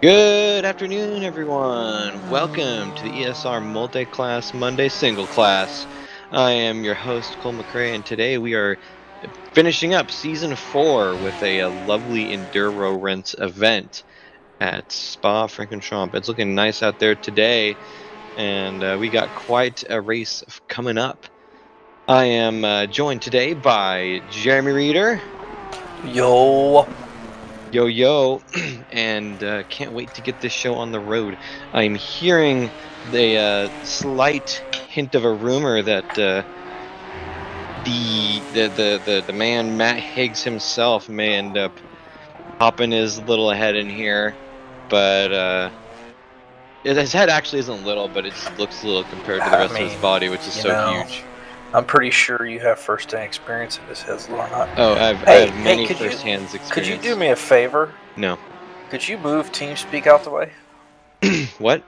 Good afternoon, everyone. Welcome to the ESR Multi-Class Monday Single Class. I am your host, Cole McCrae, and today we are finishing up Season 4 with a lovely Enduro Rents event at Spa-Francorchamps. It's looking nice out there today, and we got quite a race coming up. I am joined today by Jeremy Reeder. Yo. Yo, and can't wait to get this show on the road. I'm hearing the slight hint of a rumor that the man Matt Higgs himself may end up popping his little head in here, but his head actually isn't little, but it just looks little compared to the rest of his body, which is so huge. I'm pretty sure you have first-hand experience if his head's little or not. Oh, I have many first-hand experience. Could you do me a favor? No. Could you move TeamSpeak out the way? What?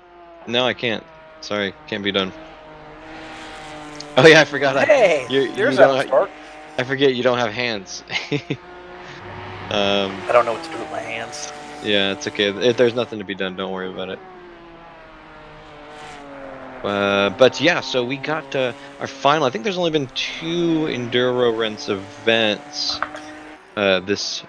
No, I can't. Sorry, can't be done. Oh yeah, I forgot. Hey, you don't. I forget you don't have hands. I don't know what to do with my hands. Yeah, it's okay. There's nothing to be done. Don't worry about it. But yeah, so we got our final. I think there's only been 2 Enduro Rents events this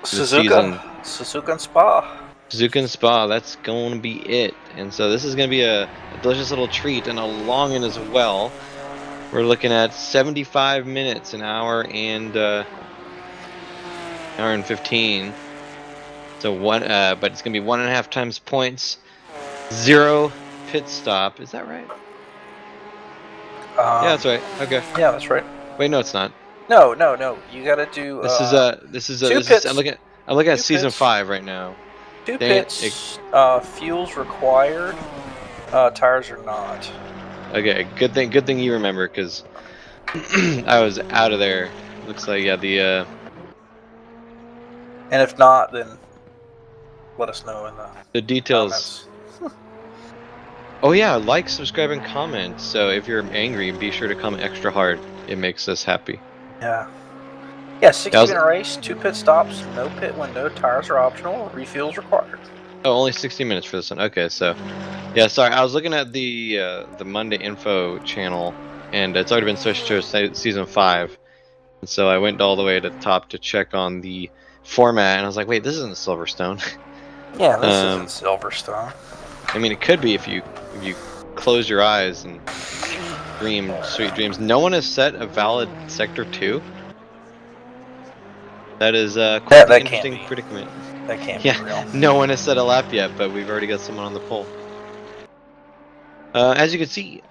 season. Suzuka and Spa. Suzuka and Spa, that's going to be it. And so this is going to be a delicious little treat and a long one as well. We're looking at 75 minutes, an hour and 15. So but it's gonna be 1.5 times points, 0 pit stop. Is that right? Yeah, that's right. Okay. Yeah, that's right. Wait, no, it's not. No. You gotta do. This is. I'm looking at season 5 right now. 2 pits. Fuels required. Tires are not. Okay, good thing you remember, because I was out of there. Looks like, yeah, And if not, then let us know in the details. Oh yeah, like, subscribe, and comment. So if you're angry, be sure to comment extra hard. It makes us happy. Yeah. Yeah, 60-minute race, 2 pit stops, no pit window, tires are optional, refuels required. Oh, only 60 minutes for this one. Okay, so yeah, sorry, I was looking at the Monday info channel, and it's already been switched to season 5, and so I went all the way to the top to check on the format, and I was like, wait, this isn't Silverstone. Yeah, this isn't Silverstone. I mean, it could be if you close your eyes and dream sweet dreams. No one has set a valid sector 2. That is quite an interesting predicament. That can't be real. No one has set a lap yet, but we've already got someone on the pole. As you can see,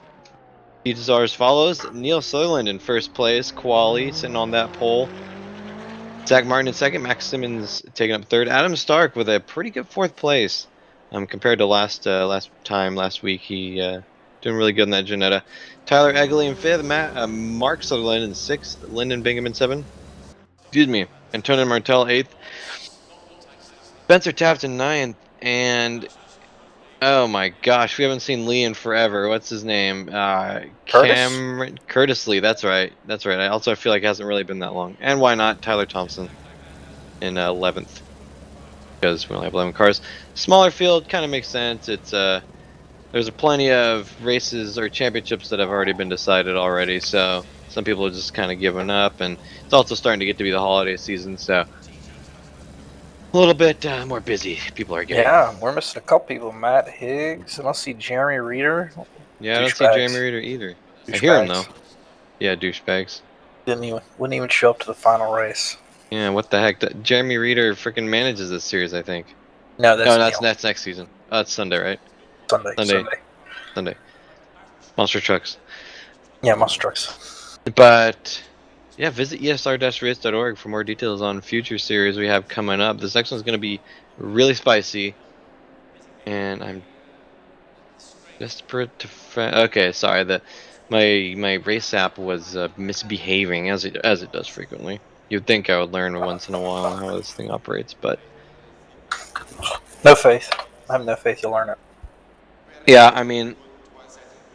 details are as follows: Neil Sutherland in first place, quali sitting on that pole. Zach Martin in second, Max Simmons taking up third. Adam Stark with a pretty good 4th place. Compared to last week, he doing really good in that Janetta. Tyler Egley in 5th, Mark Sutherland in 6th, Lyndon Bingham in 7th. Excuse me, Antonio Martel 8th. Spencer Taft in 9th, and oh my gosh, we haven't seen Lee in forever. What's his name? Curtis Lee. That's right. I feel like it hasn't really been that long. And why not Tyler Thompson in 11th? Because we only have 11 cars. Smaller field kind of makes sense. It's there's plenty of races or championships that have already been decided already. So some people are just kind of giving up, and it's also starting to get to be the holiday season. So a little bit more busy. People are getting. Yeah, we're missing a couple people. Matt Higgs. I don't see Jeremy Reeder. Yeah, I don't see Jeremy Reeder either. I hear him though. Yeah, douchebags. Wouldn't even show up to the final race. Yeah, what the heck? Jeremy Reeder freaking manages this series, I think. No, that's next season. Oh, it's Sunday, right? Sunday. Monster Trucks. Yeah, Monster Trucks. But yeah, visit esr-race.org for more details on future series we have coming up. This next one's going to be really spicy, and I'm desperate to. Okay, sorry. My race app was misbehaving as it does frequently. You'd think I would learn once in a while how this thing operates, but no faith. I have no faith you'll learn it. Yeah, I mean,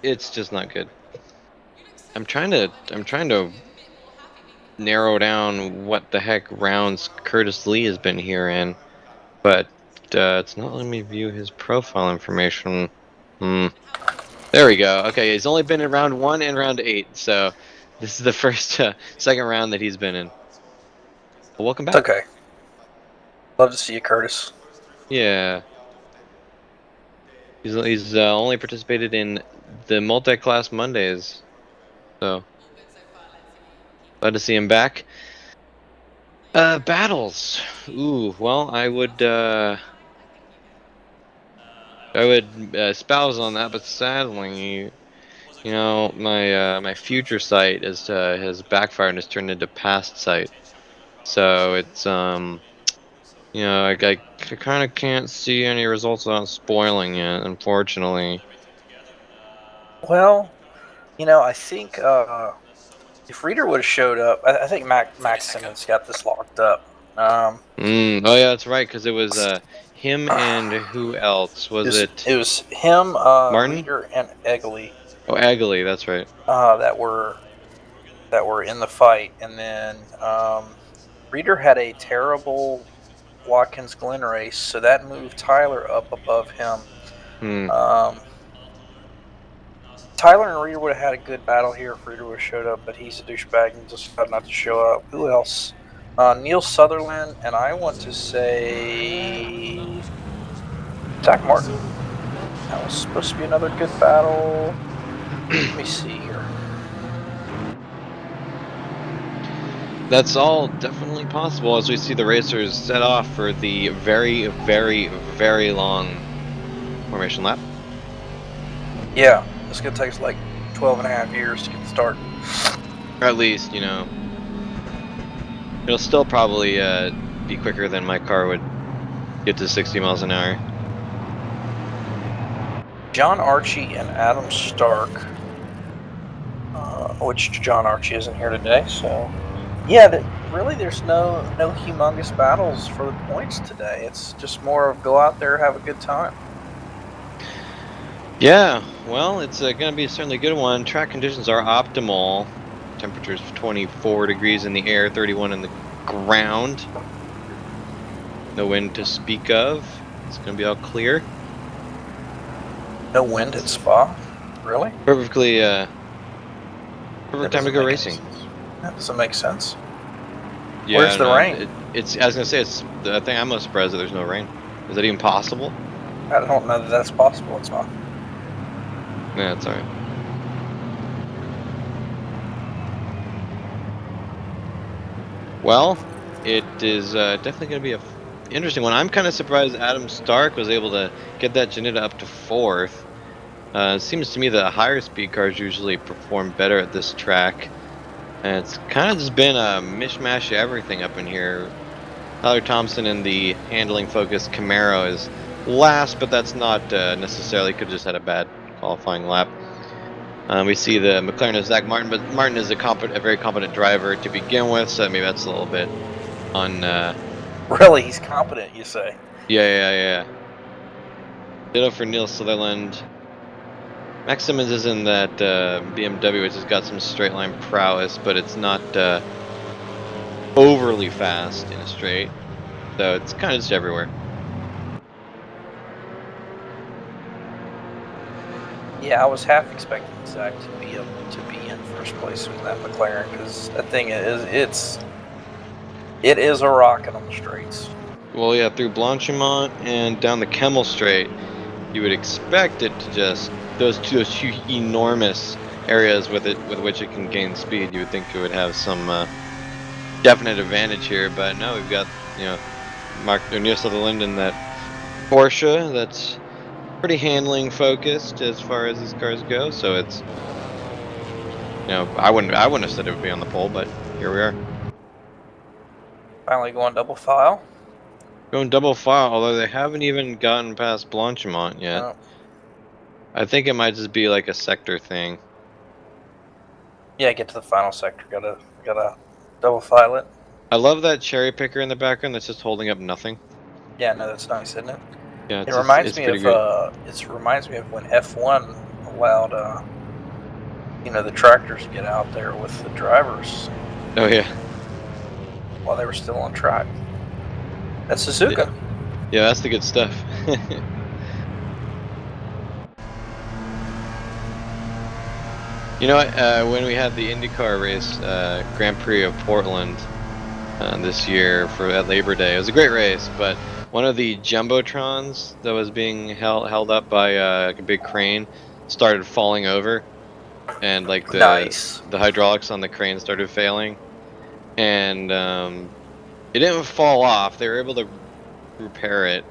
it's just not good. I'm trying to narrow down what the heck rounds Curtis Lee has been here in, but it's not letting me view his profile information. There we go. Okay, he's only been in round 1 and round 8, so this is the first second round that he's been in. Well, welcome It's back. okay. Love to see you, Curtis. Yeah. He's only participated in the multi-class Mondays, so glad to see him back. Battles. Ooh, well, I would espouse on that, but sadly, you know, my future sight has backfired and has turned into past sight. So it's you know, I kind of can't see any results without spoiling it, unfortunately. Well, I think if Reader would have showed up, I think Max Simmons got this locked up. Oh yeah, that's right, because it was him and who else? It Was was, it it was him, Martin? Reader, and Egley Oh, Agley, that's right. that were in the fight, and then Reader had a terrible Watkins Glen race, so that moved Tyler up above him. Hmm. Um, Tyler and Reader would have had a good battle here if Reader would have showed up, but he's a douchebag and decided not to show up. Who else? Neil Sutherland, and I want to say Zach Martin. That was supposed to be another good battle. Let me see here. That's all definitely possible as we see the racers set off for the very, very, very long formation lap. Yeah, it's going to take us like 12 and a half years to get the start. Or at least, you know, it'll still probably be quicker than my car would get to 60 miles an hour. John Archie and Adam Stark, which John Archie isn't here today, so yeah, really there's no humongous battles for the points today. It's just more of go out there, have a good time. Yeah, well, it's going to be certainly a good one. Track conditions are optimal. Temperatures 24 degrees in the air, 31 in the ground. No wind to speak of. It's going to be all clear. No wind at Spa, really? Perfectly, perfect time to go racing. That doesn't make sense. Yeah, Where's the rain? I was gonna say, it's the thing. I'm most surprised that there's no rain. Is that even possible? I don't know that that's possible. It's not. Yeah, it's alright. Well, it is definitely going to be a interesting one. I'm kind of surprised Adam Stark was able to get that Janita up to 4th. It seems to me that higher speed cars usually perform better at this track. And it's kind of just been a mishmash of everything up in here. Tyler Thompson in the handling focused Camaro is last, but that's not necessarily, could have just had a bad qualifying lap. We see the McLaren of Zach Martin, but Martin is a very competent driver to begin with, so maybe that's a little bit on. Really, he's competent, you say? Yeah. Ditto for Neil Sutherland. Max Simmons is in that BMW, which has got some straight line prowess, but it's not overly fast in a straight, so it's kind of just everywhere. Yeah, I was half expecting Zach to be in first place with that McLaren because that thing it is a rocket on the straights. Well, yeah, through Blanchimont and down the Kemmel Straight, you would expect it to just those two enormous areas with which it can gain speed. You would think it would have some definite advantage here, but no, we've got, you know, Neil Sutherland in that Porsche that's pretty handling focused as far as these cars go. So it's, you know, I wouldn't have said it would be on the pole, but here we are. Finally going double file. Going double file, although they haven't even gotten past Blanchimont yet. Oh. I think it might just be like a sector thing. Yeah, get to the final sector. Gotta double file it. I love that cherry picker in the background that's just holding up nothing. Yeah, no, that's nice, isn't it? Yeah, It reminds it's me pretty of great. it reminds me of when F1 allowed the tractors to get out there with the drivers Oh yeah. while they were still on track. That's Suzuka. Yeah, that's the good stuff. You know what? When we had the IndyCar race, Grand Prix of Portland this year for at Labor Day, it was a great race. But one of the jumbotrons that was being held up by like a big crane started falling over, and like Nice. the hydraulics on the crane started failing, and it didn't fall off. They were able to repair it,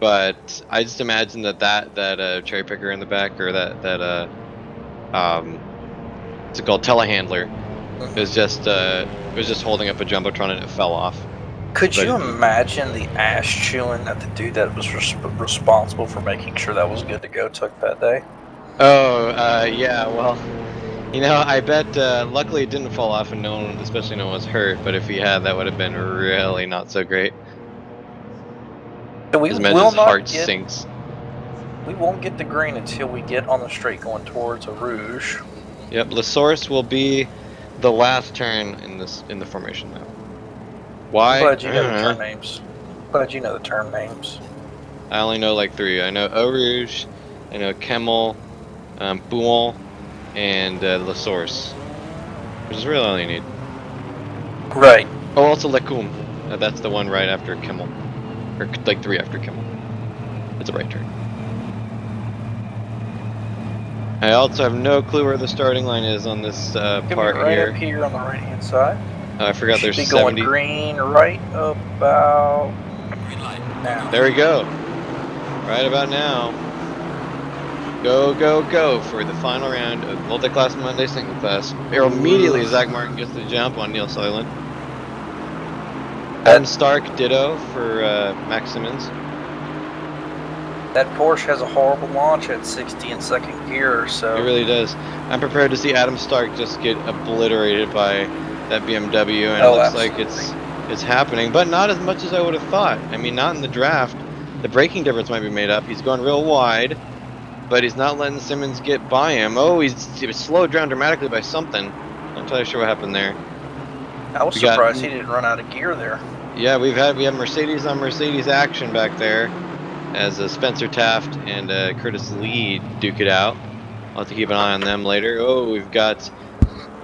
but I just imagine that cherry picker in the back, or that what's it called, telehandler, was just holding up a jumbotron and it fell off. Could But you imagine the ass chewing that the dude that was responsible for making sure that was good to go took that day? oh, yeah, well, I bet luckily it didn't fall off and no one, especially no one was hurt, but if he had, that would have been really not so great. So we Just imagine will his not heart get sinks. we won't get the green until we get on the straight going towards a rouge. Yep, La Source will be the last turn in the formation map. I'm Why? glad I you know the don't know. turn names. Glad you know the turn names. I only know like three. I know Eau Rouge, I know Kemmel, Bouillon, and La Source, which is really all you need. Right. Oh, also Lecum. That's the one right after Kemmel, or like three after Kemmel. It's a right turn. I also have no clue where the starting line is on this Could be part right up here. here on the right hand side. I We forgot should there's be going 70. green right about now. There we go. Right about now. Go, go, go for the final round of multi-class Monday single class. Immediately, Oof. Zach Martin gets the jump on Neil Soyland. That Adam Stark, ditto for Max Simmons. that Porsche has a horrible launch at 60 in second gear, It so really does. I'm prepared to see Adam Stark just get obliterated by that BMW, and it looks like absolutely. it's happening, but not as much as I would have thought. I mean, not in the draft. The braking difference might be made up. He's going real wide, but he's not letting Simmons get by him. Oh, he was slowed down dramatically by something. Not entirely sure what happened there. I was We got surprised he didn't run out of gear there. Yeah, we have Mercedes on Mercedes action back there, as Spencer Taft and Curtis Lee duke it out. I'll have to keep an eye on them later. Oh, we've got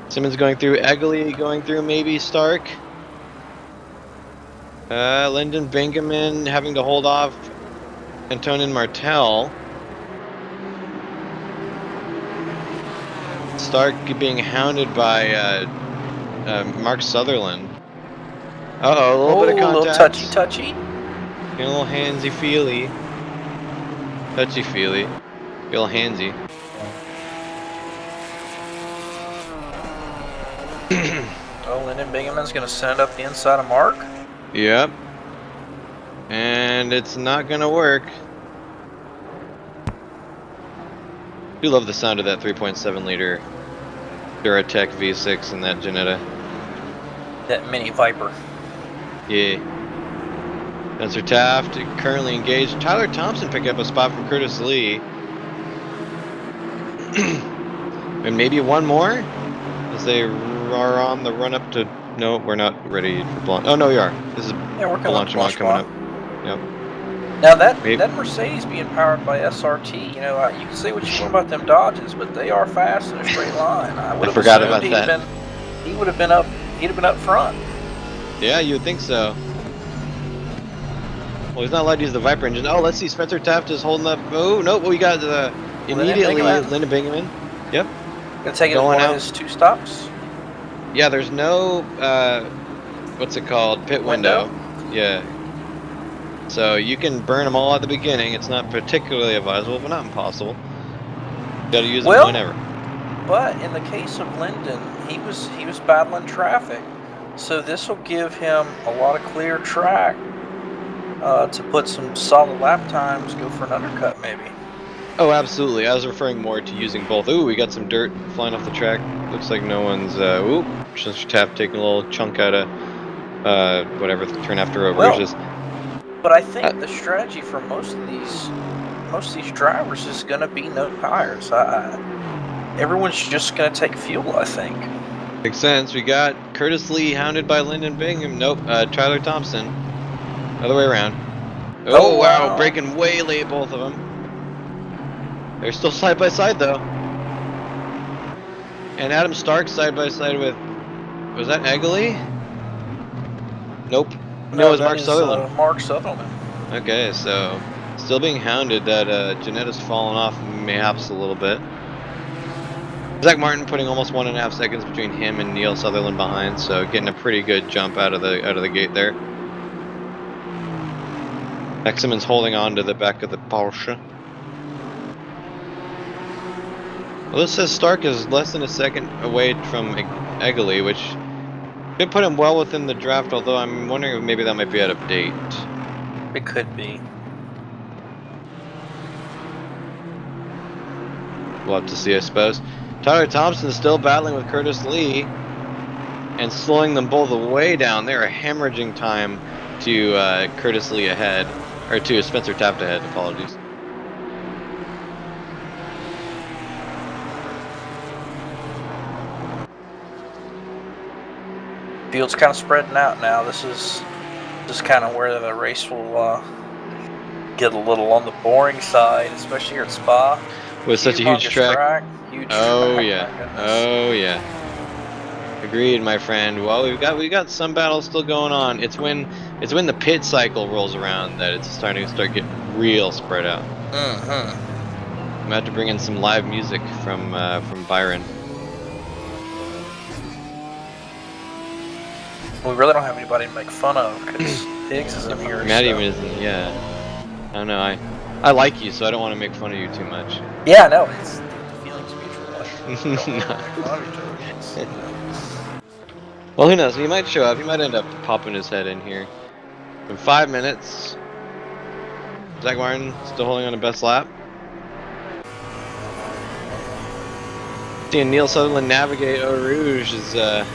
Simmons going through, Egley going through, maybe Stark. Lyndon Bingaman having to hold off Antonin Martel. Stark being hounded by Mark Sutherland. Uh-oh, a little bit of Oh, a little contact. touchy. Getting a little handsy-feely. Touchy-feely. Get a little handsy. Oh, Lyndon Bingham's going to send up the inside of Mark. Yep. And it's not gonna work. Do love the sound of that 3.7 liter Duratec V6 in that Janetta. That mini Viper. Yeah. Spencer Taft currently engaged. Tyler Thompson picked up a spot from Curtis Lee. And maybe one more as they are on the run up to. No, we're not ready for Blanc. Oh no, we are. This is Yeah, we're coming up to Blanchimont coming up. Blanchimont. Yep. Now Maybe. that Mercedes being powered by SRT, you can say what you want about them Dodges, but they are fast in a straight line. I would I have forgot assumed about that. he would have been up front. Yeah, you would think so. Well, he's not allowed to use the Viper engine. Oh, let's see. Spencer Taft is holding up. Oh, no. We got immediately Lyndon Bingaman. Yep. Gonna take it as Going one out. of his two stops. Yeah, there's no, what's it called? Pit window. Yeah. So you can burn them all at the beginning. It's not particularly advisable, but not impossible. Gotta use them Well, whenever. but in the case of Lyndon, he was battling traffic, so this will give him a lot of clear track to put some solid lap times, go for an undercut maybe. Oh, absolutely. I was referring more to using both. Ooh, we got some dirt flying off the track. Looks like no one's, ooh, just Taft taking a little chunk out of, whatever the turn after Eau Rouge Well, is. but I think the strategy for most of these drivers is going to be no tires. Everyone's just going to take fuel, I think. Makes sense. We got Curtis Lee hounded by Lyndon Bingham. Nope, Tyler Thompson. Other way around. Oh, wow, wow. breaking way late, both of them. They're still side by side, though. And Adam Stark side by side with, was that Eggley? Nope. No, it No, was that Mark is Sutherland. Mark Sutherland. Okay, so still being hounded. That Janetta's fallen off mayhaps a little bit. Zach Martin putting almost 1.5 seconds between him and Neil Sutherland behind, so getting a pretty good jump out of the gate there. Simmons holding on to the back of the Porsche. Well, this says Stark is less than a second away from Eggley, which should put him well within the draft, although I'm wondering if maybe that might be out of date. It could be. We'll have to see, I suppose. Tyler Thompson still battling with Curtis Lee and slowing them both way down. They're hemorrhaging time to Curtis Lee ahead, or to Spencer Taft ahead, apologies. Field's kind of spreading out now. This is just kind of where the race will get a little on the boring side, especially here at Spa. With such a huge Humongous track. Huge Oh track, yeah. my goodness. Oh yeah. Agreed, my friend. Well, we got some battles still going on. It's when the pit cycle rolls around that it's starting to start getting real spread out. Mm-hmm. I'm about to bring in some live music from Byron. We really don't have anybody to make fun of because Higgs is in here. Matt even isn't. Yeah. I don't know. I like you, so I don't want to make fun of you too much. Yeah, no, it's the feelings mutual. Like, we don't really make fun of each other. It's, you know. Well, who knows? He might show up. He might end up popping his head in here. In 5 minutes, Zach Martin still holding on to best lap. Seeing Neil Sutherland navigate Eau Rouge is an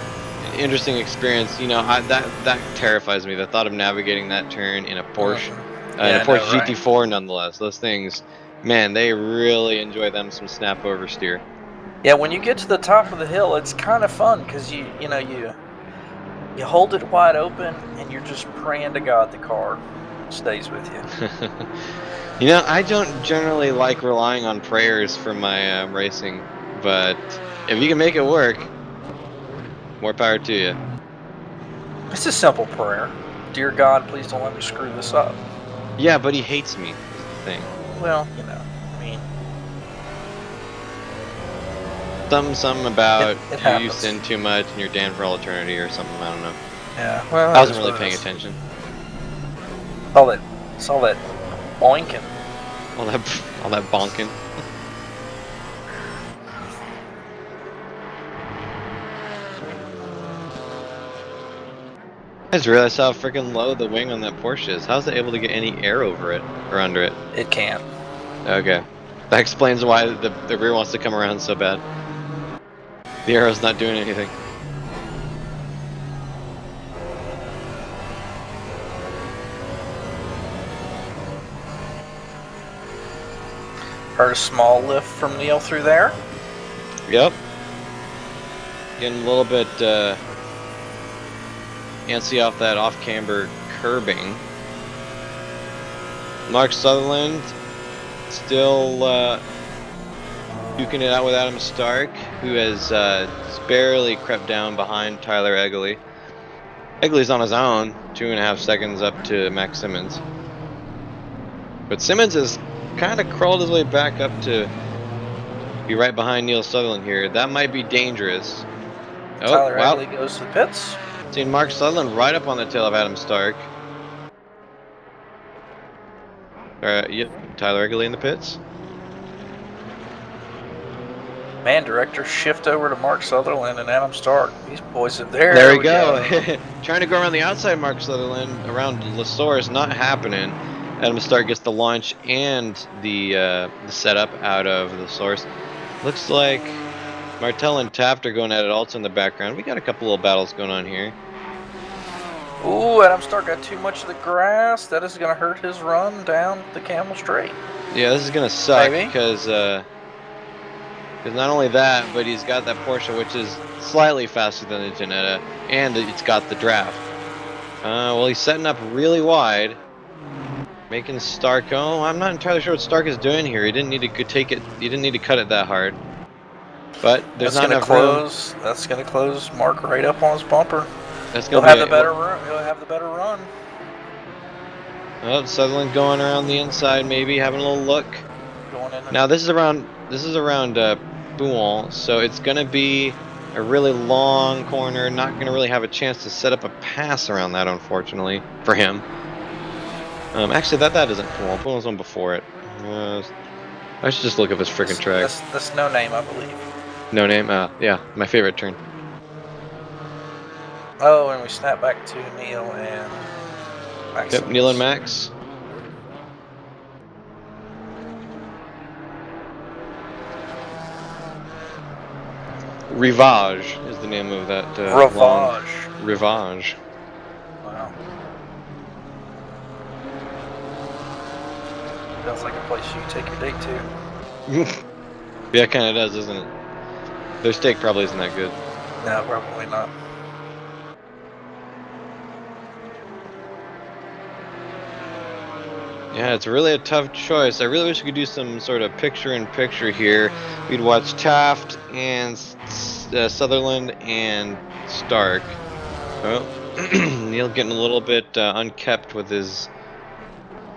interesting experience. You know, that terrifies me. The thought of navigating that turn in a Porsche, in a Porsche Right. GT4, nonetheless. Those things, man, they really enjoy them some snap oversteer. Yeah, when you get to the top of the hill, it's kind of fun because you hold it wide open and you're just praying to God the car stays with you. You know, I don't generally like relying on prayers for my racing, but if you can make it work, more power to you. It's a simple prayer. Dear God, please don't let me screw this up. Yeah, but he hates me, is the thing. Well, you know, I mean, Something about it you happens. sin too much and you're damned for all eternity or something, I don't know. Yeah, well, I wasn't really paying attention. It's all that boinking. All that bonking. I just realized how freaking low the wing on that Porsche is. How's it able to get any air over it or under it? It can't. Okay. That explains why the rear wants to come around so bad. The arrow's not doing anything. Heard a small lift from Neil through there. Yep. Getting a little bit antsy off that off-camber curbing. Mark Sutherland still duking it out with Adam Stark, who has just barely crept down behind Tyler Eggley. Eggley's on his own, 2.5 seconds up to Max Simmons. But Simmons has kind of crawled his way back up to be right behind Neil Sutherland here. That might be dangerous. Oh, Tyler wow. Eggley goes to the pits. Seeing Mark Sutherland right up on the tail of Adam Stark. Yep, Tyler Eggley in the pits. Man, director, shift over to Mark Sutherland and Adam Stark. These boys are there. There we go. Trying to go around the outside, Mark Sutherland, around Lesource, not happening. Adam Stark gets the launch and the setup out of the source. Looks like Martel and Taft are going at it also in the background. We got a couple little battles going on here. Ooh, Adam Stark got too much of the grass. That is going to hurt his run down the Camel Straight. Yeah, this is going to suck because not only that, but he's got that Porsche, which is slightly faster than the Jannetta, and it's got the draft. Well, he's setting up really wide. Making Stark. Oh, I'm not entirely sure what Stark is doing here. He didn't need to take it. He didn't need to cut it that hard. But there's That's not gonna enough room. close. That's gonna close Mark right up on his bumper. That's He'll gonna be have the a, better run. He'll have the better run. oh, Sutherland going around the inside, maybe having a little look. Going in. Now this is around Bouillon, so it's gonna be a really long corner. Not gonna really have a chance to set up a pass around that, unfortunately for him. Actually, that isn't Bouillon. Bouillon's one before it. I should just look up his freaking track. That's no name, I believe. No name. Yeah, my favorite turn. Oh, and we snap back to Neil and Max. Yep, Neil and Max. Rivage is the name of that long Ravage. Rivage. Wow. Sounds like a place you take your date to. Yeah, it kind of does, doesn't it? Their steak probably isn't that good. No, probably not. Yeah, it's really a tough choice. I really wish we could do some sort of picture-in-picture here. We'd watch Taft and Sutherland and Stark. Oh, Neil getting a little bit unkept with his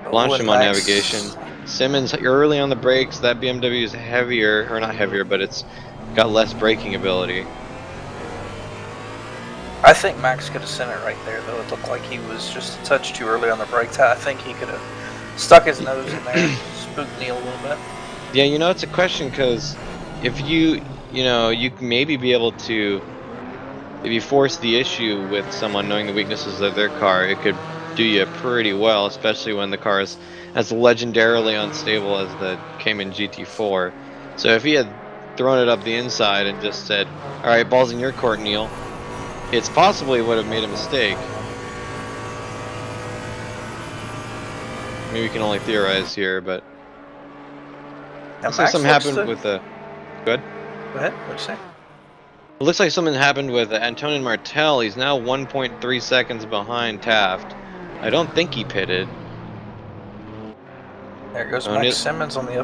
Oh, and Blanchimont Max. navigation. Simmons early on the brakes. That BMW is heavier, or not heavier, but it's got less braking ability. I think Max could have sent it right there, though. It looked like he was just a touch too early on the brakes. I think he could have stuck his nose in there, spooked Neil a little bit. Yeah, you know, it's a question because if you can maybe be able to, if you force the issue with someone knowing the weaknesses of their car, it could do you pretty well, especially when the car is as legendarily unstable as the Cayman GT4. So if he had thrown it up the inside and just said, "All right, ball's in your court, Neil," it's possible he would have made a mistake. Maybe we can only theorize here, but looks like something happened with the. Go ahead. Go ahead. What'd you say? It looks like something happened with Antonin Martel. He's now 1.3 seconds behind Taft. I don't think he pitted. There goes Oh, Max Neil. Simmons on the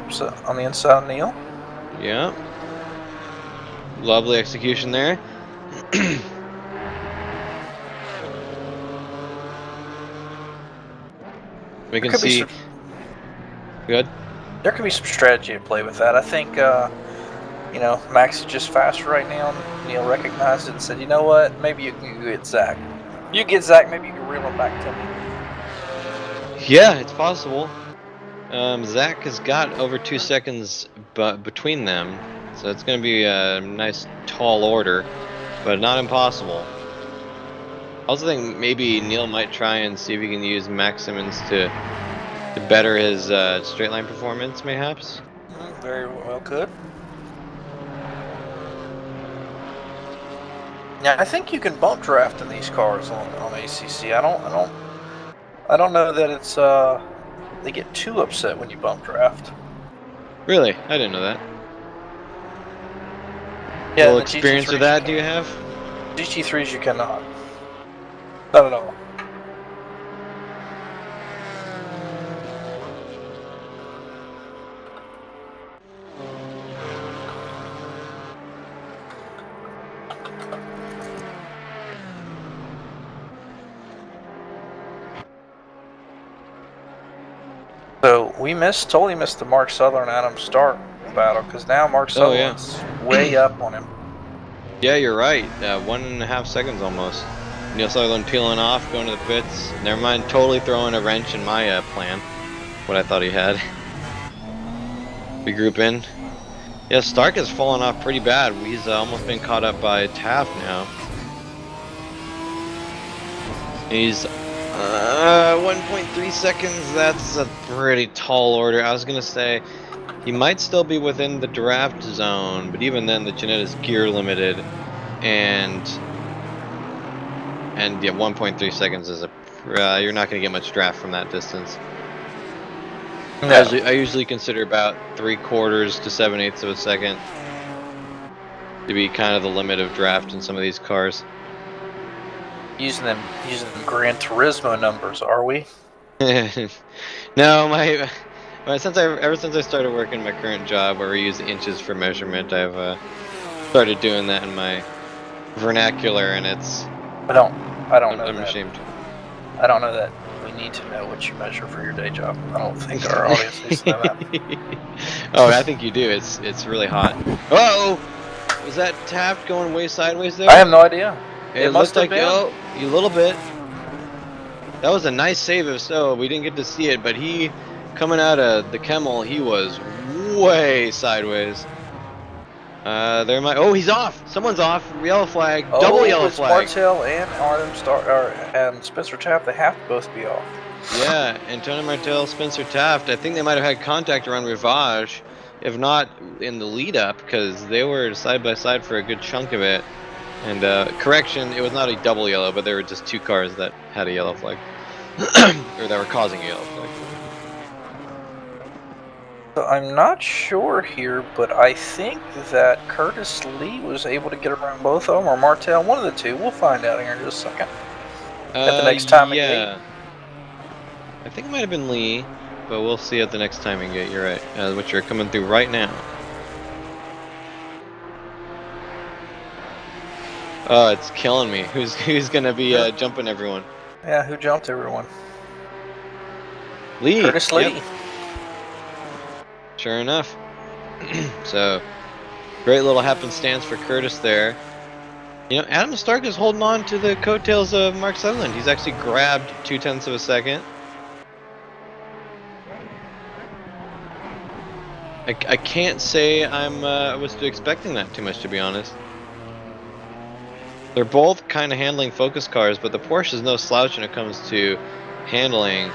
inside of Neil. Yeah. Lovely execution there. We can see. Good. There could be some strategy at play with that. I think, Max is just faster right now. Neil recognized it and said, you know what? Maybe you can get Zach. You get Zach, maybe you can reel him back to me. Yeah, it's possible. Zach has got over 2 seconds between them, so it's going to be a nice tall order, but not impossible. I also think maybe Neil might try and see if he can use Max Simmons to better his straight line performance, mayhaps. Very well could. Yeah, I think you can bump draft in these cars on ACC. I don't know that it's they get too upset when you bump draft. Really? I didn't know that. Yeah, Little the experience with that, do you have? GT3s you cannot. Not at all. So we totally missed the Mark Sutherland Adam Stark battle because now Mark Sutherland's way up on him. Yeah, you're right. 1.5 seconds almost. Neil Sutherland peeling off, going to the pits. Never mind, totally throwing a wrench in my plan. What I thought he had. We group in. Yeah, Stark has fallen off pretty bad. He's almost been caught up by Taft now. He's 1.3 seconds. That's a pretty tall order. I was gonna say he might still be within the draft zone, but even then the Jeanette is gear limited, and yeah, 1.3 seconds is you're not gonna get much draft from that distance. No. I usually consider about 3/4 to 7/8 of a second to be kind of the limit of draft in some of these cars. Using them Gran Turismo numbers, are we? No, ever since I started working my current job where we use inches for measurement, I've started doing that in my vernacular, and it's I don't know I'm that. ashamed. I don't know that we need to know what you measure for your day job. I don't think our audience needs to know that. Oh, I think you do. It's really hot. Oh, was that Taft going way sideways I there? have no idea. It It must looked have like, been. oh, a little bit. That was a nice save if so. We didn't get to see it, but he coming out of the Kemmel, he was way sideways. There might. Oh, he's off. Someone's off. Yellow flag. Double Oh, yellow it's flag. Martell and Artem and Spencer Taft. They have to both be off. Yeah, Antonio Martel, Spencer Taft. I think they might have had contact around Rivage, if not in the lead up, because they were side by side for a good chunk of it. And correction, it was not a double yellow, but there were just two cars that had a yellow flag, or that were causing a yellow flag. So I'm not sure here, but I think that Curtis Lee was able to get around both of them, or Martell, one of the two. We'll find out here in just a second. At the next timing gate. Yeah, I think it might have been Lee, but we'll see at the next timing gate. You're right, which are coming through right now. Oh, it's killing me. Who's gonna be jumping everyone? Yeah, who jumped everyone? Lee. Curtis Yep. Lee. Sure enough. So great little happenstance for Curtis there. You know, Adam Stark is holding on to the coattails of Mark Sutherland. He's actually grabbed 0.2 of a second. I can't say I was expecting that too much, to be honest. They're both kind of handling focus cars, but the Porsche is no slouch when it comes to handling.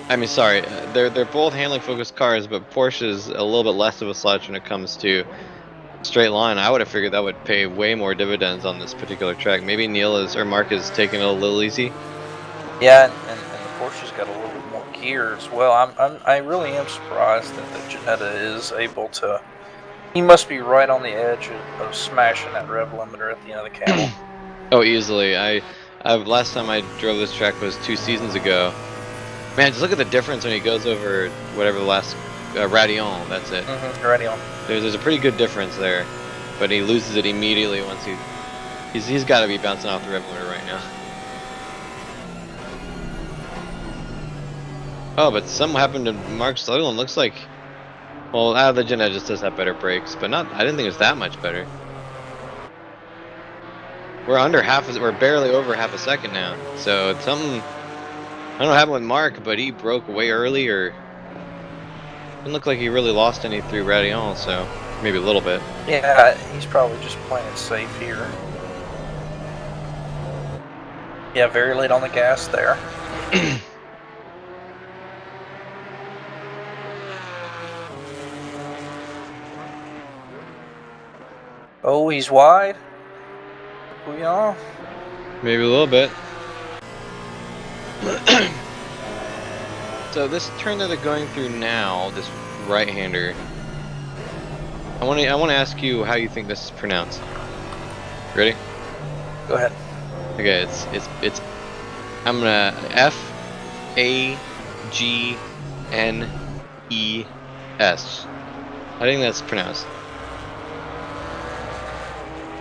I mean, sorry, they're both handling focus cars, but Porsche is a little bit less of a slouch when it comes to straight line. I would have figured that would pay way more dividends on this particular track. Maybe Mark is taking it a little easy. Yeah, and the Porsche's got a little bit more gear as well. I really am surprised that the Ginetta is able to. He must be right on the edge of smashing that rev limiter at the end of the Camel. Oh, easily. Last time I drove this track was 2 seasons ago. Man, just look at the difference when he goes over whatever the last Radion. That's it. Ready on. There's a pretty good difference there, but he loses it immediately once he's got to be bouncing off the rev limiter right now. Oh, but something happened to Mark Sutherland. Looks like, well, out of the Ginetta just does have better brakes, but not. I didn't think it was that much better. We're barely over half a second now. So it's something. I don't know what happened with Mark, but he broke way early, or didn't look like he really lost any through Radion. So maybe a little bit. Yeah, he's probably just playing it safe here. Yeah, very late on the gas there. Oh, he's wide. Bouillon. Maybe a little bit. So this turn that they're going through now, this right-hander, I want to ask you how you think this is pronounced. Ready? Go ahead. Okay, it's I'm gonna Fagnes. I think that's pronounced.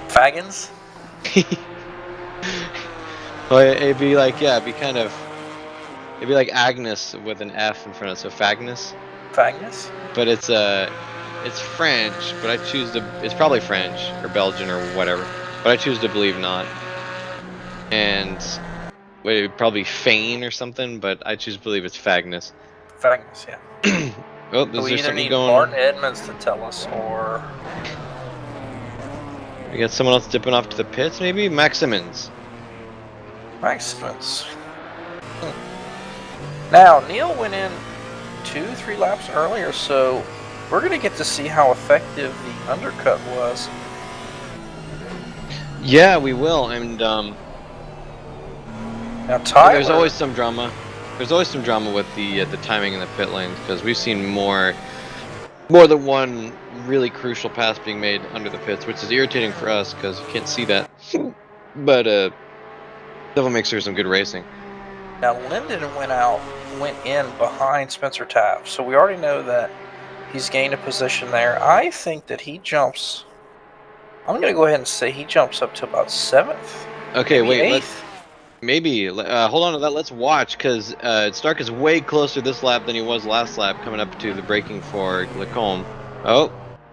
Fagans. Well, it'd be like, yeah, it'd be like Agnes with an F in front of it, so Fagnes. Fagnes. But it's French, but I choose to. It's probably French or Belgian or whatever, but I choose to believe not. And wait, it'd probably Feign or something, but I choose to believe it's Fagnes. Fagnes, yeah. Oh, So is we there either something need going? Martin Edmonds to tell us, or We got someone else dipping off to the pits, maybe Max Simmons. Maximans. Now, Neil went in 2-3 laps earlier, so we're going to get to see how effective the undercut was. Yeah, we will, and Now, Tyler. there's always some drama. There's always some drama with the timing in the pit lanes, because we've seen more than one really crucial pass being made under the pits, which is irritating for us because you can't see that. But definitely makes for some good racing. Now Linden went in behind Spencer Taft, so we already know that he's gained a position there. I think that he jumps. I'm going to go ahead and say he jumps up to about 7th, Okay, maybe wait. 8th. Hold on to that. Let's watch because Stark is way closer this lap than he was last lap, coming up to the braking for Lacombe. Oh,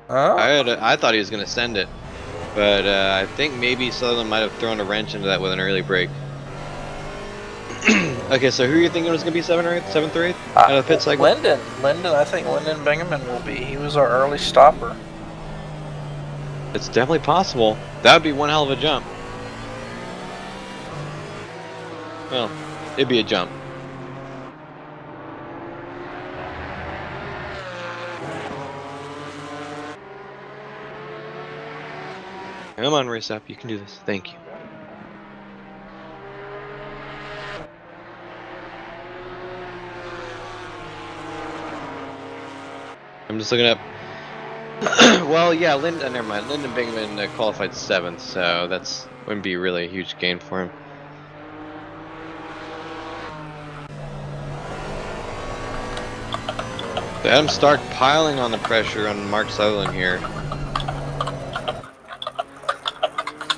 I thought he was gonna send it, but I think maybe Sutherland might have thrown a wrench into that with an early brake. Okay, so who are you thinking was gonna be seventh or eighth out of the pit cycle? Linden. I think Linden Bingaman will be. He was our early stopper. It's definitely possible. That would be one hell of a jump. Well, it'd be a jump. Come on, race up. You can do this. Thank you. I'm just looking up. Well, yeah, never mind. Lyndon Bingman qualified 7th, so that's wouldn't be really a huge gain for him. So Adam Stark piling on the pressure on Mark Sutherland here.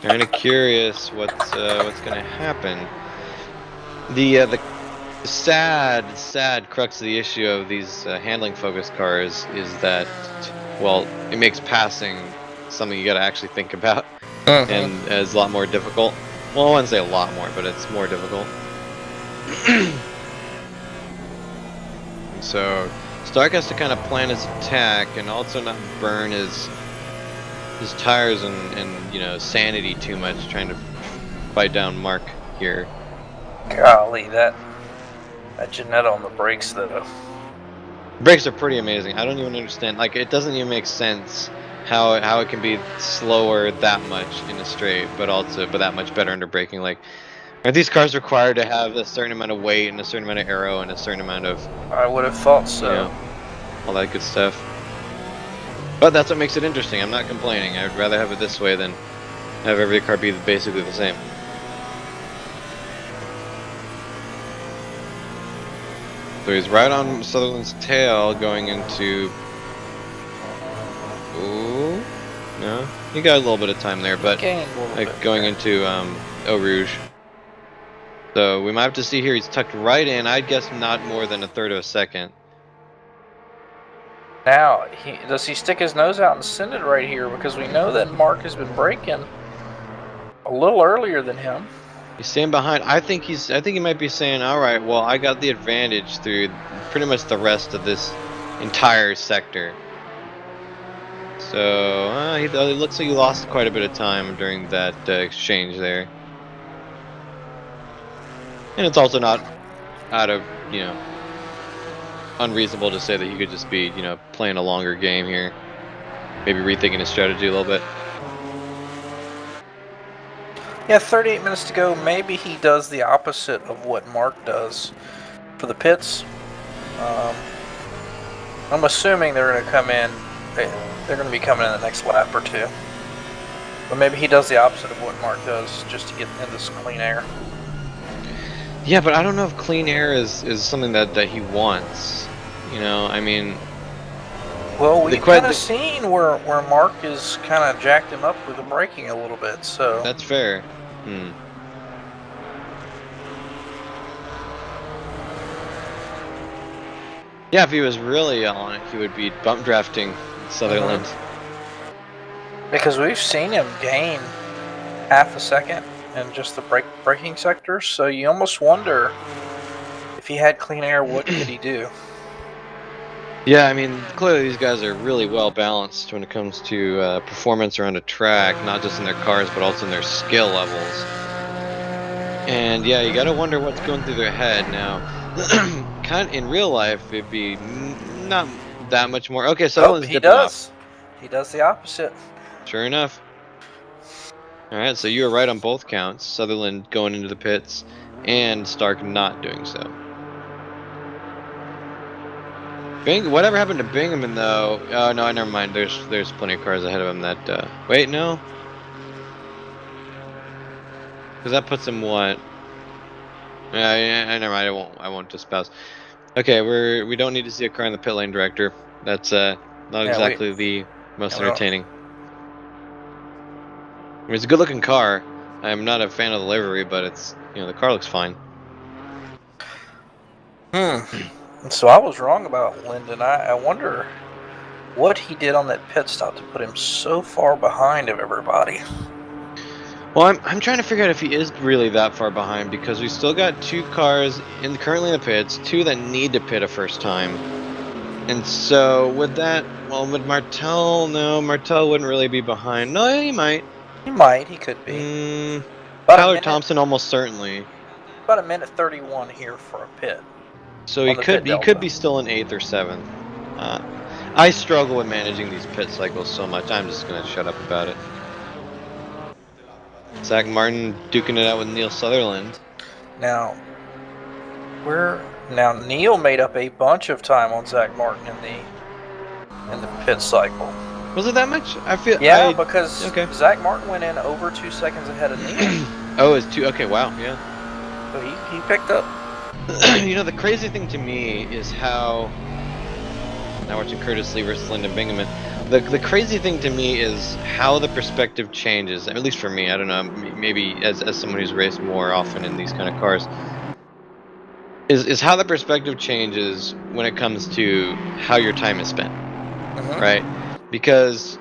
Kind of curious what's going to happen. The sad crux of the issue of these handling focused cars is that, well, it makes passing something you got to actually think about, and is a lot more difficult. Well, I wouldn't say a lot more, but it's more difficult. So Stark has to kind of plan his attack and also not burn his tires and you know, sanity too much, trying to fight down Mark here. Golly, that Janetta on the brakes though. Brakes are pretty amazing. I don't even understand. Like, it doesn't even make sense how it can be slower that much in a straight, but that much better under braking. Like, are these cars required to have a certain amount of weight and a certain amount of aero and a certain amount of, I would have thought so. you know, all that good stuff? But that's what makes it interesting. I'm not complaining. I'd rather have it this way than have every car be basically the same. So he's right on Sutherland's tail going into... Ooh, no, he got a little bit of time there, but like going into Eau Rouge. So we might have to see here. He's tucked right in. I'd guess not more than a third of a second. Now, does he stick his nose out and send it right here? Because we know that Mark has been braking a little earlier than him. He's staying behind. I think he might be saying, all right, well, I got the advantage through pretty much the rest of this entire sector. So it looks like he lost quite a bit of time during that exchange there. And it's also not out of, you know, unreasonable to say that he could just be, you know, playing a longer game here. Maybe rethinking his strategy a little bit. Yeah, 38 minutes to go. Maybe he does the opposite of what Mark does for the pits. I'm assuming they're going to come in. They're going to be coming in the next lap or two. But maybe he does the opposite of what Mark does, just to get into this clean air. Yeah, but I don't know if clean air is something that he wants. You know, I mean... Well, we've kind of seen where Mark has kind of jacked him up with the braking a little bit, so... That's fair. Yeah, if he was really on it, he would be bump drafting Sutherland. Because we've seen him gain half a second in just the braking sector, so you almost wonder if he had clean air, what could he do? Yeah, I mean, clearly these guys are really well balanced when it comes to performance around a track, not just in their cars, but also in their skill levels. And yeah, you gotta wonder what's going through their head now. Kind of, in real life, it'd be not that much more. Okay, Sutherland's dipping off. He does the opposite. Sure enough. All right, so you were right on both counts. Sutherland going into the pits, and Stark not doing so. Whatever happened to Bingaman though? Oh no, never mind. There's plenty of cars ahead of him that. Wait, no. Because that puts him what? Yeah, never mind. I won't espouse. Okay, we don't need to see a car in the pit lane, director. That's not Yeah, we exactly the most yeah, we don't. entertaining. I mean, it's a good looking car. I'm not a fan of the livery, but it's the car looks fine. So I was wrong about Lyndon. I wonder what he did on that pit stop to put him so far behind of everybody. Well, I'm trying to figure out if he is really that far behind because we still got two cars currently in the pits, two that need to pit a first time. And so with that, well, with Martel, no, Martel wouldn't really be behind. No, he might. He might. He could be. Mm, About a Tyler minute. Thompson almost certainly. About a minute 31 here for a pit So on the pit he could delta. be still in 8th or 7th. Uh, I struggle with managing these pit cycles so much. I'm just gonna shut up about it. Zach Martin duking it out with Neil Sutherland. Now, Neil made up a bunch of time on Zach Martin in the pit cycle. Was it that much? I feel Yeah, because okay. Zach Martin went in over 2 seconds ahead of Neil. Oh, it's 2. Okay, wow, yeah. So he picked up. The crazy thing to me is how now watching Curtis Lee versus Lyndon Bingaman. The crazy thing to me is how the perspective changes. At least for me, I don't know. Maybe as someone who's raced more often in these kind of cars, is how the perspective changes when it comes to how your time is spent, right? Because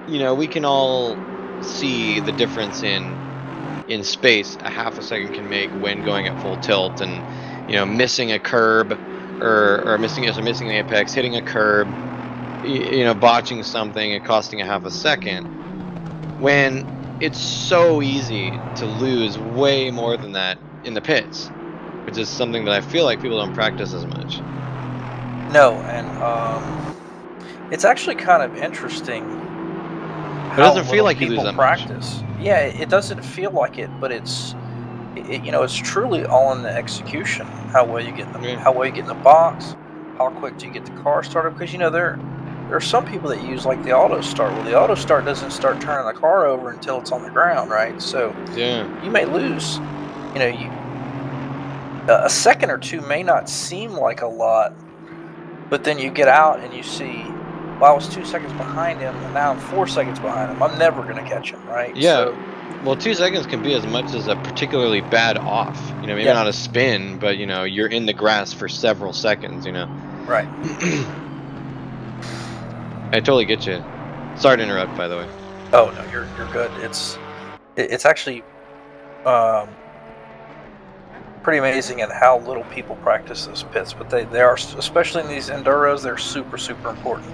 we can all see the difference in space a half a second can make when going at full tilt, and missing a curb, or missing the apex, hitting a curb, botching something and costing a half a second, when it's so easy to lose way more than that in the pits, which is something that I feel like people don't practice as much. No, and it's actually kind of interesting But it how doesn't feel little like you lose people that much. practice. Yeah, it doesn't feel like it, but it's truly all in the execution. How well you get in the Yeah. how well you get in the box, how quick do you get the car started? Because there are some people that use like the auto start. Well, the auto start doesn't start turning the car over until it's on the ground, right? So Yeah. you may lose. You a second or two may not seem like a lot, but then you get out and you see, well, I was 2 seconds behind him, and now I'm 4 seconds behind him. I'm never going to catch him, right? Yeah. So, Well, 2 seconds can be as much as a particularly bad off. Maybe yep, not a spin, but you're in the grass for several seconds. right. I totally get you. Sorry to interrupt, by the way. Oh no, you're good. It's actually um, pretty amazing at how little people practice those pits, but they are, especially in these enduros, they're super important.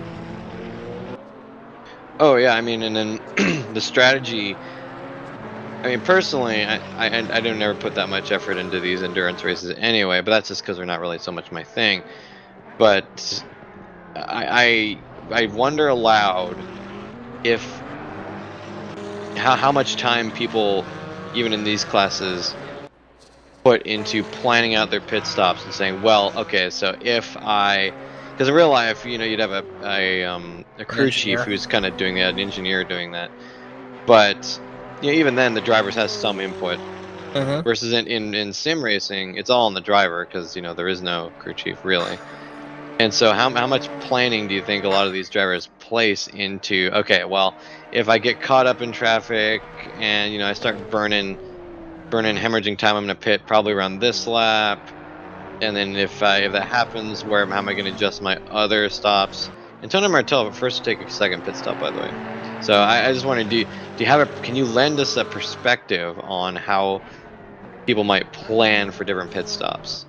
Oh yeah, I mean, and then the strategy. I mean, personally, I don't never put that much effort into these endurance races anyway, but that's just because they're not really so much my thing. But I wonder aloud if how much time people, even in these classes, put into planning out their pit stops and saying, well, okay, so if because in real life, you'd have a An crew chief engineer. who's kind of doing that, an engineer doing that, but even then, the drivers has some input. Mm-hmm. Versus in sim racing, it's all on the driver because there is no crew chief really. And so how much planning do you think a lot of these drivers place into, okay, well, if I get caught up in traffic and I start burning hemorrhaging time, I'm gonna pit probably around this lap. And then if that happens, how am I going to adjust my other stops? And Tony Martell first take a second pit stop, by the way. So I just wondered, do you have can you lend us a perspective on how people might plan for different pit stops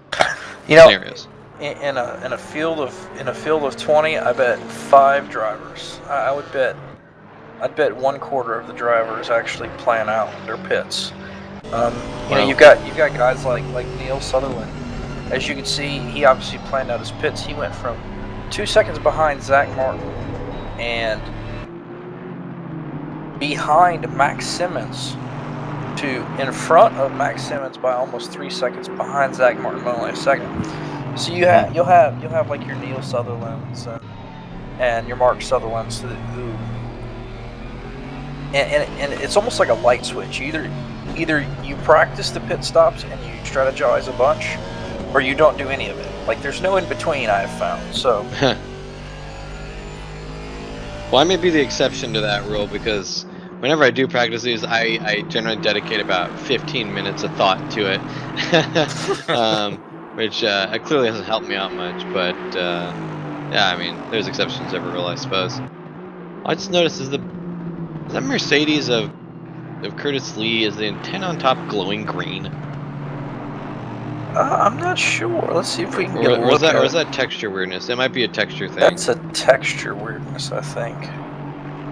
You know, scenarios? in a field of 20, I bet 5 drivers. I would bet I'd bet 1/4 of the drivers actually plan out their pits. Wow. You've got guys like Neil Sutherland. As you can see, he obviously planned out his pits. He went from 2 seconds behind Zach Martin and behind Max Simmons to in front of Max Simmons by almost 3 seconds behind Zach Martin by only a second. So Hmm. you'll have like your Neil Sutherlands and your Mark Sutherlands who and it's almost like a light switch. Either you practice the pit stops and strategize a bunch, or you don't do any of it. Like, there's no in between, I've found. So, well, I may be the exception to that rule because whenever I do practice these, I generally dedicate about 15 minutes of thought to it, which clearly hasn't helped me out much. But yeah, I mean, there's exceptions to every rule, I suppose. I just noticed is that Mercedes of Curtis Lee, is the antenna on top glowing green? I'm not sure. Let's see if we can get a Or is look at that it. texture weirdness? It might be a texture thing. That's a texture weirdness, I think.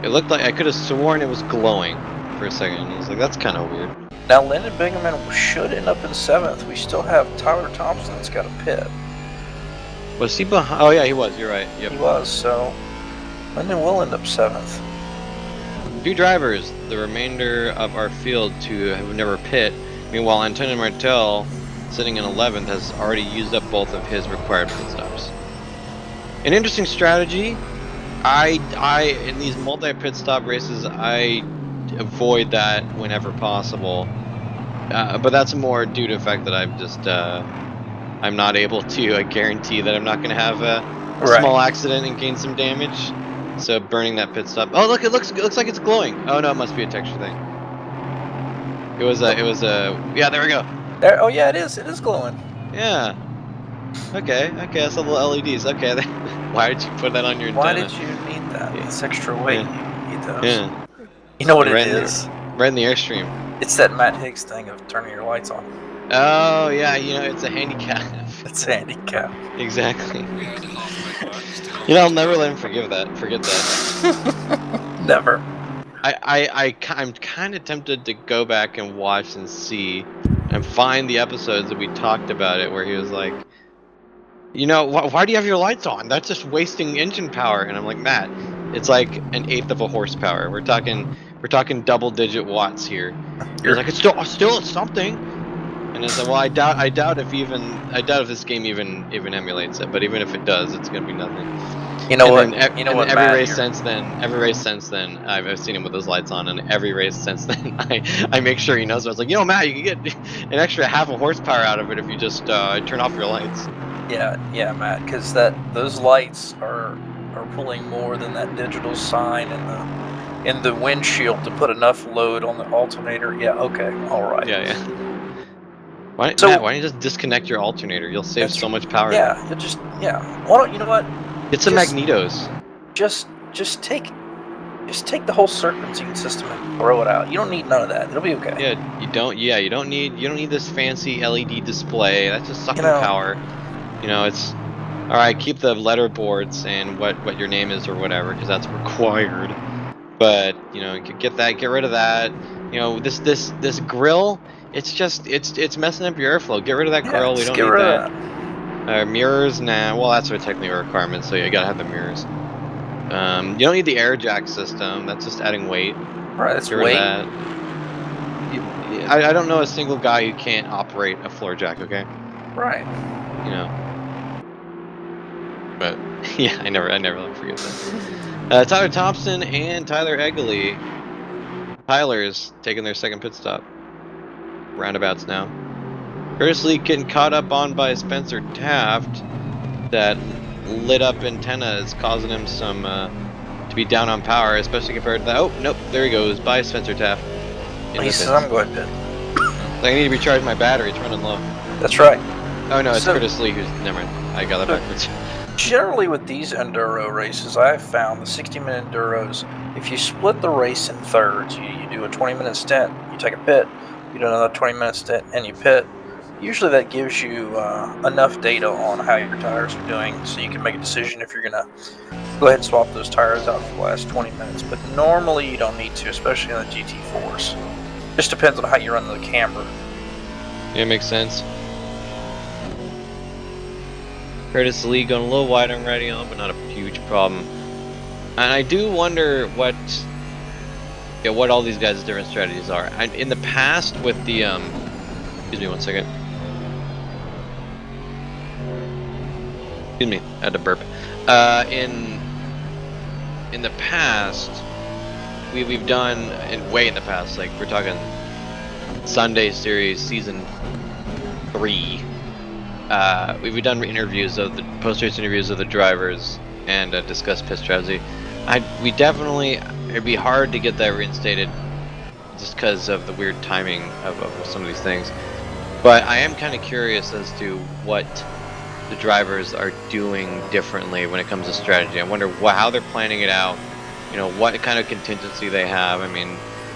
It looked like I could have sworn it was glowing for a second. I was like, that's kind of weird. Now, Lyndon Bingaman should end up in 7th. We still have Tyler Thompson that's got a pit. Was he behind? Oh yeah, he was. You're right. Yep. He was, so Lyndon will end up 7th. 2 drivers, the remainder of our field to have never pit. Meanwhile, Antonio Martel, sitting in 11th, has already used up both of his required pit stops. An interesting strategy. I in these multi-pit stop races, I avoid that whenever possible. But that's more due to the fact that I'm just I'm not able to guarantee that I'm not going to have a small accident and gain some damage. So burning that pit stop. Oh look, it looks like it's glowing. Oh no, it must be a texture thing. It was a yeah. There we go. There, oh yeah, it is. It is glowing. Yeah. Okay. I saw the LEDs. Okay. Why did you put that on your antenna? Why did you need that? Yeah. It's extra weight. Yeah. You need those. Yeah. You know what it Right is? Right in the airstream. It's that Matt Higgs thing of turning your lights on. Oh yeah, you know it's a handicap. It's a handicap. Exactly. You know, I'll never let him forget that. Never. I'm kind of tempted to go back and watch and see and find the episodes that we talked about it where he was like, you know, why do you have your lights on? That's just wasting engine power. And I'm like, Matt, it's like an eighth of a horsepower. We're talking double-digit watts here. He's like, it's still it's something. And it's like, well, I doubt if this game even emulates it. But even if it does, it's gonna be nothing. You know what? Every race since then, I've seen him with his lights on, and every race since then, I make sure he knows. I was like, you know, Matt, you can get an extra half a horsepower out of it if you just turn off your lights. Yeah, Matt, because those lights are pulling more than that digital sign in the windshield to put enough load on the alternator. Yeah, okay, all right. Yeah. Matt, why don't you just disconnect your alternator? You'll save so much power. Yeah, you'll just Why don't you know what? Get some magnetos. Just take the whole serpentine system and throw it out. You don't need none of that. It'll be okay. Yeah, you don't need this fancy LED display. That's just sucking power. You know, it's all right. Keep the letter boards and what your name is or whatever, because that's required. But you know, get rid of that. You know, this grill. It's messing up your airflow. Get rid of that grill. We don't need that. Mirrors, nah. Well, that's technically a requirement, so you gotta have the mirrors. You don't need the air jack system. That's just adding weight. Right, that's weight. I don't know a single guy who can't operate a floor jack. Okay. Right. You know. But yeah, I never forget that. Tyler Thompson and Tyler Egley. Tyler's taking their second pit stop. Roundabouts now. Curtis Lee getting caught up on by Spencer Taft. That lit up antenna is causing him some to be down on power, especially compared to that. Oh nope, there he goes by Spencer Taft. He says I'm going pit. I need to recharge my battery. It's running low. That's right. Oh no, it's Curtis Lee who's never mind. I got that backwards. Generally, with these enduro races, I've found the 60-minute enduros, if you split the race in thirds, you do a 20-minute stint, you take a pit, you do another 20-minute stint, and you pit. Usually that gives you enough data on how your tires are doing, so you can make a decision if you're going to go ahead and swap those tires out for the last 20 minutes. But normally you don't need to, especially on the GT4s. Just depends on how you run the camber. Yeah, makes sense. Curtis Lee going a little wide on radio, but not a huge problem. And I do wonder what all these guys' different strategies are. In the past with the excuse me one second. Excuse me, I had to burp. In the past, we've done way in the past, like we're talking Sunday series season 3. We've done interviews of the post-race interviews of the drivers and discussed pit strategy. We definitely, it'd be hard to get that reinstated just because of the weird timing of some of these things. But I am kind of curious as to what the drivers are doing differently when it comes to strategy. I wonder how they're planning it out. You know, what kind of contingency they have. I mean,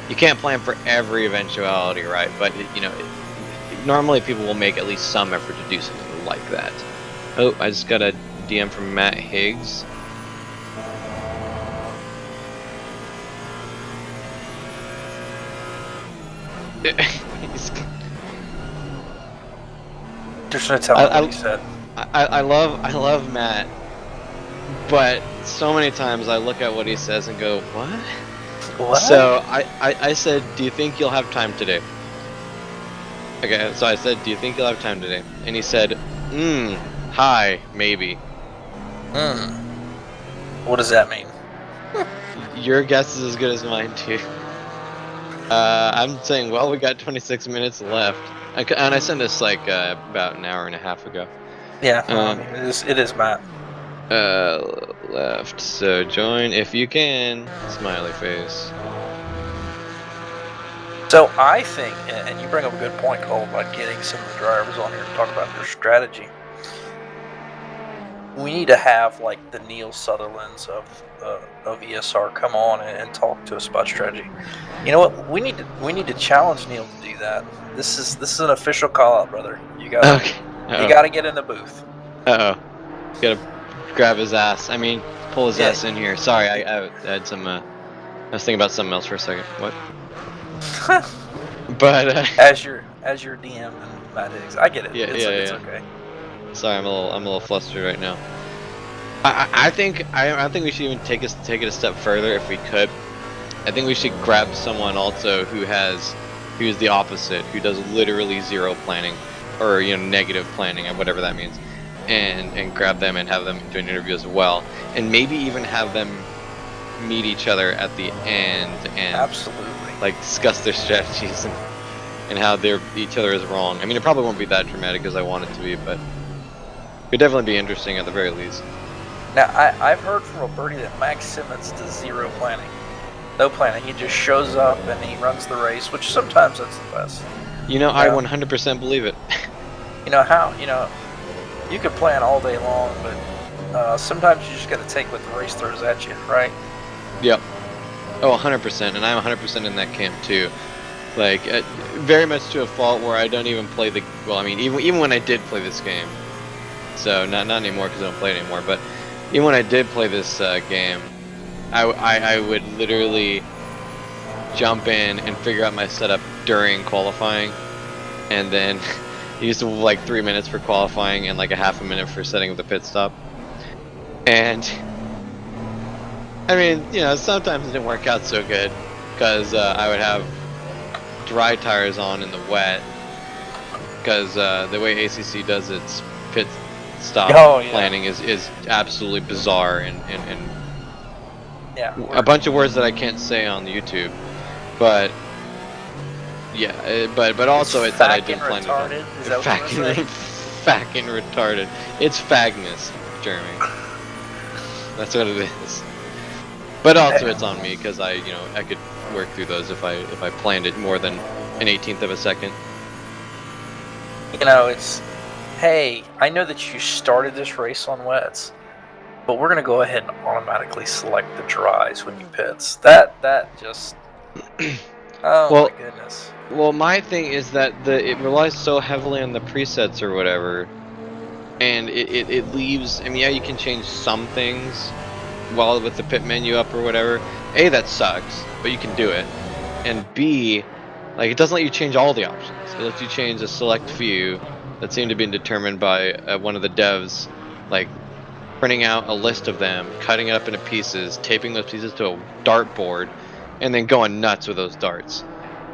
you can't plan for every eventuality, right? But normally people will make at least some effort to do something like that. Oh, I just got a DM from Matt Higgs. There's no telling what he said. I love Matt, but so many times I look at what he says and go, what? What? So I said, do you think you'll have time today? Okay, so I said, do you think you'll have time today? And he said, hi, maybe. What does that mean? Your guess is as good as mine, too. I'm saying, well, we got 26 minutes left. And I sent this like about an hour and a half ago. Yeah, I mean, it is Matt. Left. So join if you can. Smiley face. So I think, and you bring up a good point, Cole, about getting some of the drivers on here to talk about their strategy. We need to have like the Neil Sutherlands of ESR come on and talk to us about strategy. You know what? We need to challenge Neil to do that. This is an official call out, brother. You gotta get in the booth. Gotta grab his ass. I mean, pull his ass in here. Sorry, I had some. I was thinking about something else for a second. What? But as your DM and Matt Higgs, I get it. Yeah, It's okay. Sorry, I'm a little flustered right now. I think we should even take it a step further if we could. I think we should grab someone also who's the opposite, who does literally zero planning, or negative planning, and whatever that means, and grab them and have them do an interview as well, and maybe even have them meet each other at the end and absolutely like discuss their strategies and how each other is wrong. I mean, it probably won't be that dramatic as I want it to be, but it could definitely be interesting at the very least. Now, I've heard from Roberti that Max Simmons does zero planning. No planning. He just shows up and he runs the race, which sometimes that's the best. I 100% believe it. You could plan all day long, but sometimes you just got to take what the race throws at you, right? Yep. Oh, 100%, and I'm 100% in that camp too. Like, very much to a fault where I don't even play even when I did play this game. So not anymore because I don't play it anymore. But even when I did play this game, I would literally jump in and figure out my setup during qualifying, and then use like 3 minutes for qualifying and like a half a minute for setting up the pit stop. And I mean, sometimes it didn't work out so good because I would have dry tires on in the wet because the way ACC does its pit stop planning is absolutely bizarre and a bunch of words that I can't say on YouTube, but yeah, but also it's that I didn't plan it. Fucking retarded. It's fagness, Jeremy. That's what it is. But also it's on me because I could work through those if I planned it more than an 1/18 of a second. It's, hey, I know that you started this race on wets, but we're gonna go ahead and automatically select the dries when you pits. That just my goodness. Well, my thing is that it relies so heavily on the presets or whatever, and it leaves. I mean, yeah, you can change some things while with the pit menu up or whatever. A, that sucks, but you can do it. And B, like, it doesn't let you change all the options. It lets you change a select few that seem to be determined by one of the devs, like printing out a list of them, cutting it up into pieces, taping those pieces to a dartboard, and then going nuts with those darts.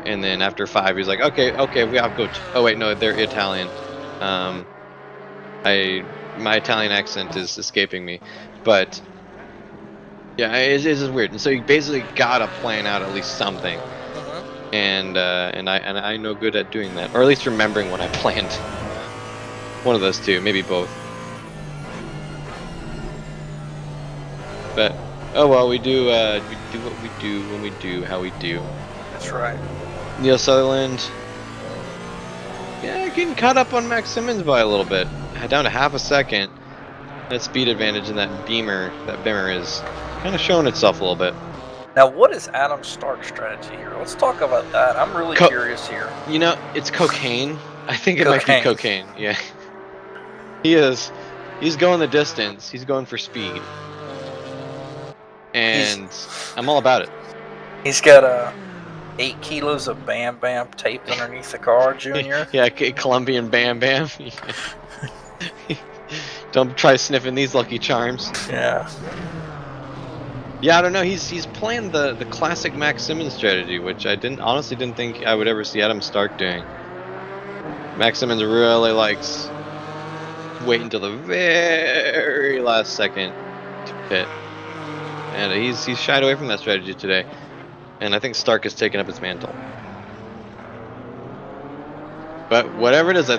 And then after 5, he's like, okay, we have go. Oh wait, no, they're Italian. My Italian accent is escaping me, but yeah, it's just weird. And so you basically gotta plan out at least something. And I'm no good at doing that, or at least remembering what I planned. One of those two, maybe both. But oh well, we do what we do when we do how we do. That's right. Neil Sutherland, yeah, getting caught up on Max Simmons by a little bit, down to half a second. That speed advantage in that Beamer is kind of showing itself a little bit. Now, what is Adam Stark's strategy here? Let's talk about that. I'm really curious here. You know, it's cocaine. I think it might be Cocaine. cocaine. Yeah, he is. He's going the distance. He's going for speed, and I'm all about it. He's got 8 kilos of Bam Bam taped underneath the car, Junior. Yeah, Colombian Bam Bam. Don't try sniffing these Lucky Charms. Yeah. Yeah, I don't know. He's playing the classic Max Simmons strategy, which I honestly didn't think I would ever see Adam Stark doing. Max Simmons really likes waiting until the very last second to pit, and he's shied away from that strategy today. And I think Stark has taken up his mantle. But whatever it is,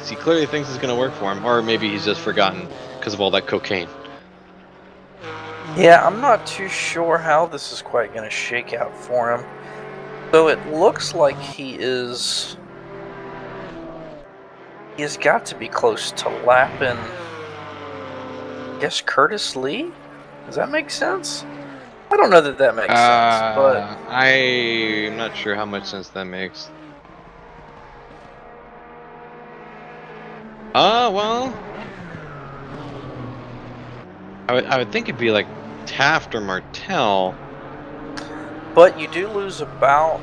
he clearly thinks it's going to work for him, or maybe he's just forgotten because of all that cocaine. Yeah, I'm not too sure how this is quite going to shake out for him. So it looks like he has got to be close to lapping, I guess, Curtis Lee? Does that make sense? I don't know that makes sense, but I'm not sure how much sense that makes. Well, I would think it'd be like Taft or Martell. But you do lose about.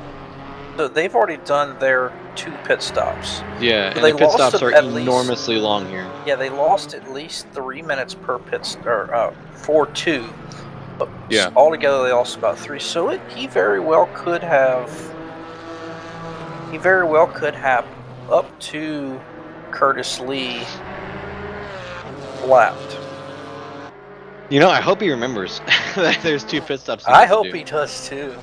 So they've already done their 2 pit stops. Yeah, so and the pit stops are enormously long here. Yeah, they lost at least 3 minutes per pit or for 2. But yeah. Altogether, they lost about 3. So he very well could have. He very well could have up to Curtis Lee lapped. You know, I hope he remembers that there's 2 pit stops. I hope he does too.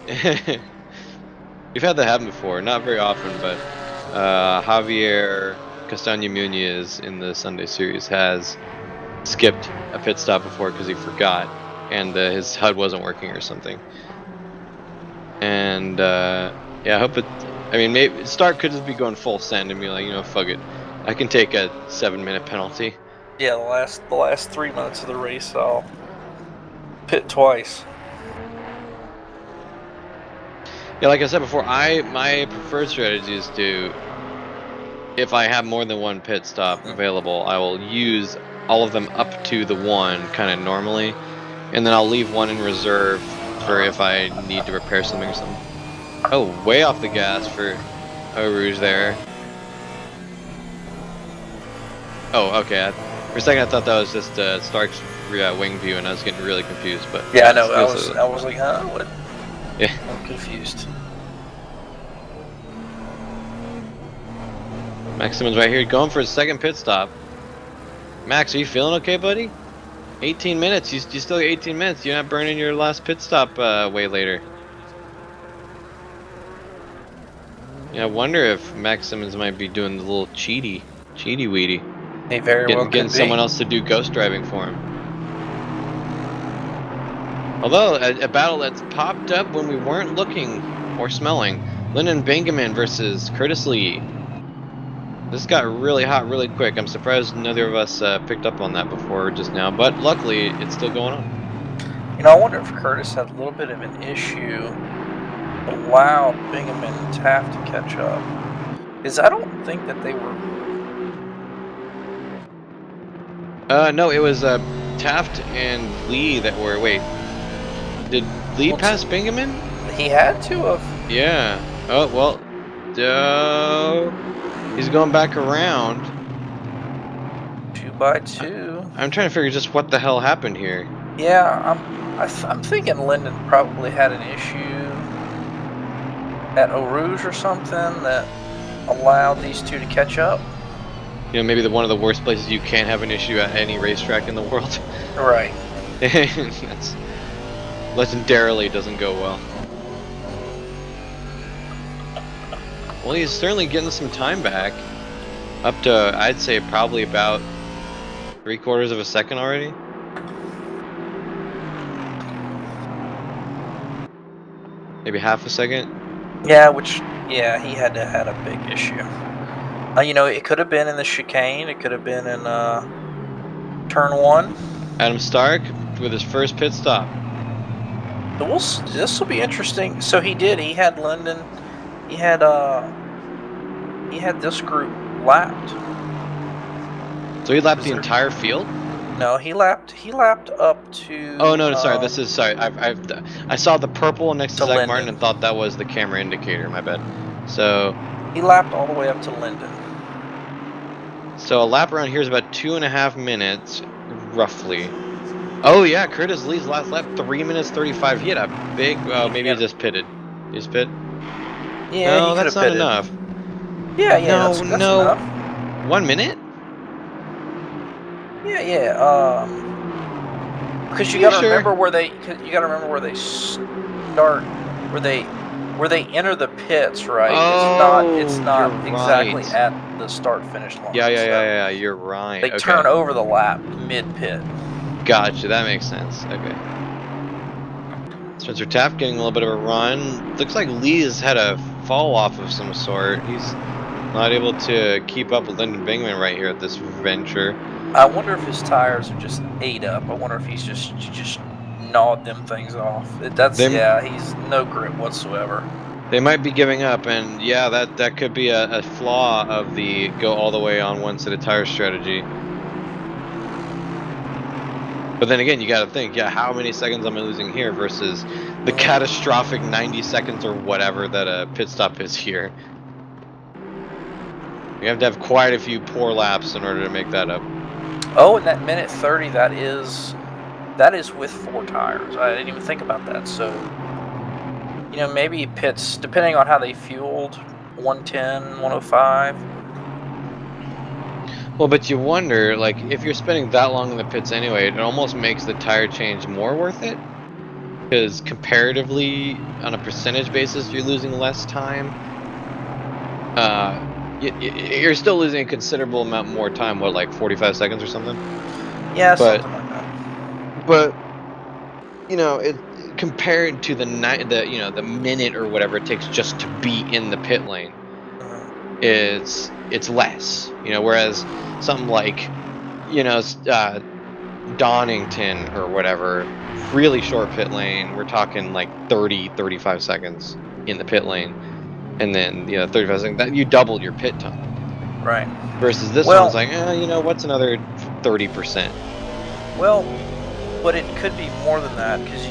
We've had that happen before, not very often, but Javier Castaño Muñoz in the Sunday series has skipped a pit stop before because he forgot, and his HUD wasn't working or something. And yeah, I hope it. I mean, maybe Stark could just be going full send and be like, you know, fuck it, I can take a 7-minute penalty. Yeah, the last 3 minutes of the race, I'll pit twice. Yeah, like I said before, my preferred strategy is to, if I have more than 1 pit stop available, I will use all of them up to the 1 kind of normally, and then I'll leave 1 in reserve for if I need to repair something or something. Oh, way off the gas for Eau Rouge there. Oh, okay. For a second, I thought that was just Stark's wing view, and I was getting really confused. But yeah, I know. I was like, huh? What? Yeah. I'm confused. Max Simmons right here, going for his 2nd pit stop. Max, are you feeling okay, buddy? 18 minutes. You still got 18 minutes. You're not burning your last pit stop way later. Yeah, I wonder if Max Simmons might be doing the little cheaty weedy. He very well could getting be. someone else to do ghost driving for him. Although a battle that's popped up when we weren't looking or smelling. Lyndon Benjamin versus Curtis Lee. This got really hot really quick. I'm surprised neither of us picked up on that before just now, but luckily it's still going on. You know, I wonder if Curtis had a little bit of an issue, allowed Bingham and Taft to catch up. Because I don't think that they were. No, it was Taft and Lee that were. Wait, did Lee pass Bingaman? He had to have. Yeah. Oh well. He's going back around. 2 by 2. I'm trying to figure just what the hell happened here. Yeah, I'm thinking Lyndon probably had an issue at Eau Rouge or something that allowed these 2 to catch up. You know, maybe one of the worst places you can have an issue at any racetrack in the world. Right. That's legendarily doesn't go well. Well, he's certainly getting some time back. Up to, I'd say, probably about 3/4 of a second already. Maybe half a second. Yeah, he had to have had a big issue. You know, it could have been in the chicane. It could have been in turn 1. Adam Stark with his first pit stop. So this will be interesting. So he did. He had Linden. He had this group lapped. So he lapped Is the there? entire field. No, he lapped up Oh to no, sorry. This is sorry. I saw the purple next to to Zach Martin Linden. and thought that was the camera indicator. My bad. So He lapped all the way up to Linden. a lap around here is about 2.5 minutes, roughly. Oh yeah, Curtis Lee's last lap 3 minutes 35. He had a big. He Maybe he had, just pitted. He's pit. yeah, he No, could that's have not pitted. enough. Yeah, No, that's no. enough. 1 minute? Yeah. Because You sure? you got to remember where they start, where they enter the pits, right? It's Oh, not you're right. exactly at the start finish Yeah, line. yeah, yeah, So yeah. You're right. they Okay. turn over the lap mid pit. Gotcha. That makes sense. Okay. Spencer Taft getting a little bit of a run. Looks like Lee's had a fall off of some sort. He's not able to keep up with Lyndon Bingman right here at this venture. I wonder if his tires are just ate up. I wonder if he's just gnawed them things off. They He's no grip whatsoever. they might be giving up, and yeah, that could be a flaw of the go all the way on one set of tires strategy. But then again, you got to think, yeah, how many seconds am I losing here versus the catastrophic 90 seconds or whatever that a pit stop is here. You have to have quite a few poor laps in order to make that up. Oh, and that minute 30, that is with 4 tires. I didn't even think about that. So, you know, maybe pits, depending on how they fueled, 110, 105. Well, but you wonder, like, if you're spending that long in the pits anyway, it almost makes the tire change more worth it. Because comparatively, on a percentage basis, you're losing less time. You're still losing a considerable amount more time. What, like 45 seconds or something? Yeah, But something like that. but it compared to the minute or whatever it takes just to be in the pit lane, it's less. Whereas something like Donington or whatever, really short pit lane, we're talking like 30-35 seconds in the pit lane, and then 35 seconds, that you doubled your pit time. Right. Versus this one's Well, like, what's another 30%? well, but it could be more than that because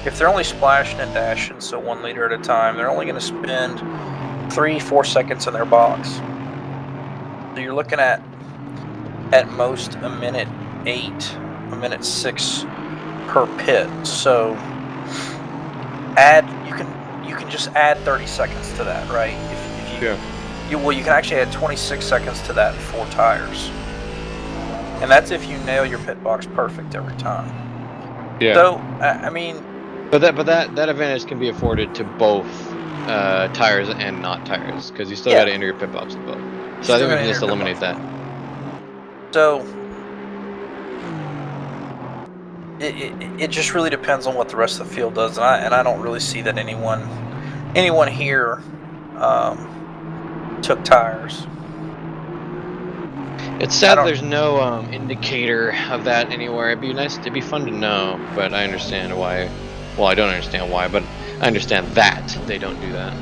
if they're only splashing and dashing, so 1 liter at a time, they're only going to spend 3-4 seconds in their box. So you're looking at most a minute 8, a minute 6 per pit. So you can just add 30 seconds to that, right? If you can actually add 26 seconds to that in 4 tires. And that's if you nail your pit box perfect every time. Yeah. So I mean, but that advantage can be afforded to both tires and not tires, because you still got to enter your pit box with both. So I think we can just eliminate that. So it just really depends on what the rest of the field does, and I don't really see that anyone here took tires. It's sad there's no indicator of that anywhere. It'd be fun to know, but I understand why. Well, I don't understand why, but I understand that they don't do that.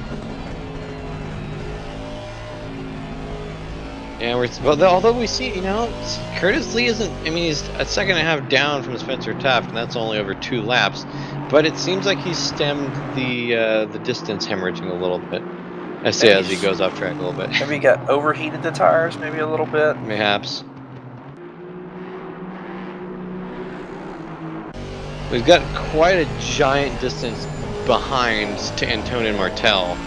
Yeah, although we see, Curtis Lee isn't. I mean, he's a second and a half down from Spencer Taft, and that's only over 2 laps. But it seems like he's stemmed the distance hemorrhaging a little bit. I say as he goes off track a little bit. Maybe he got overheated the tires, maybe a little bit. Mayhaps. We've got quite a giant distance behind to Antonin Martel.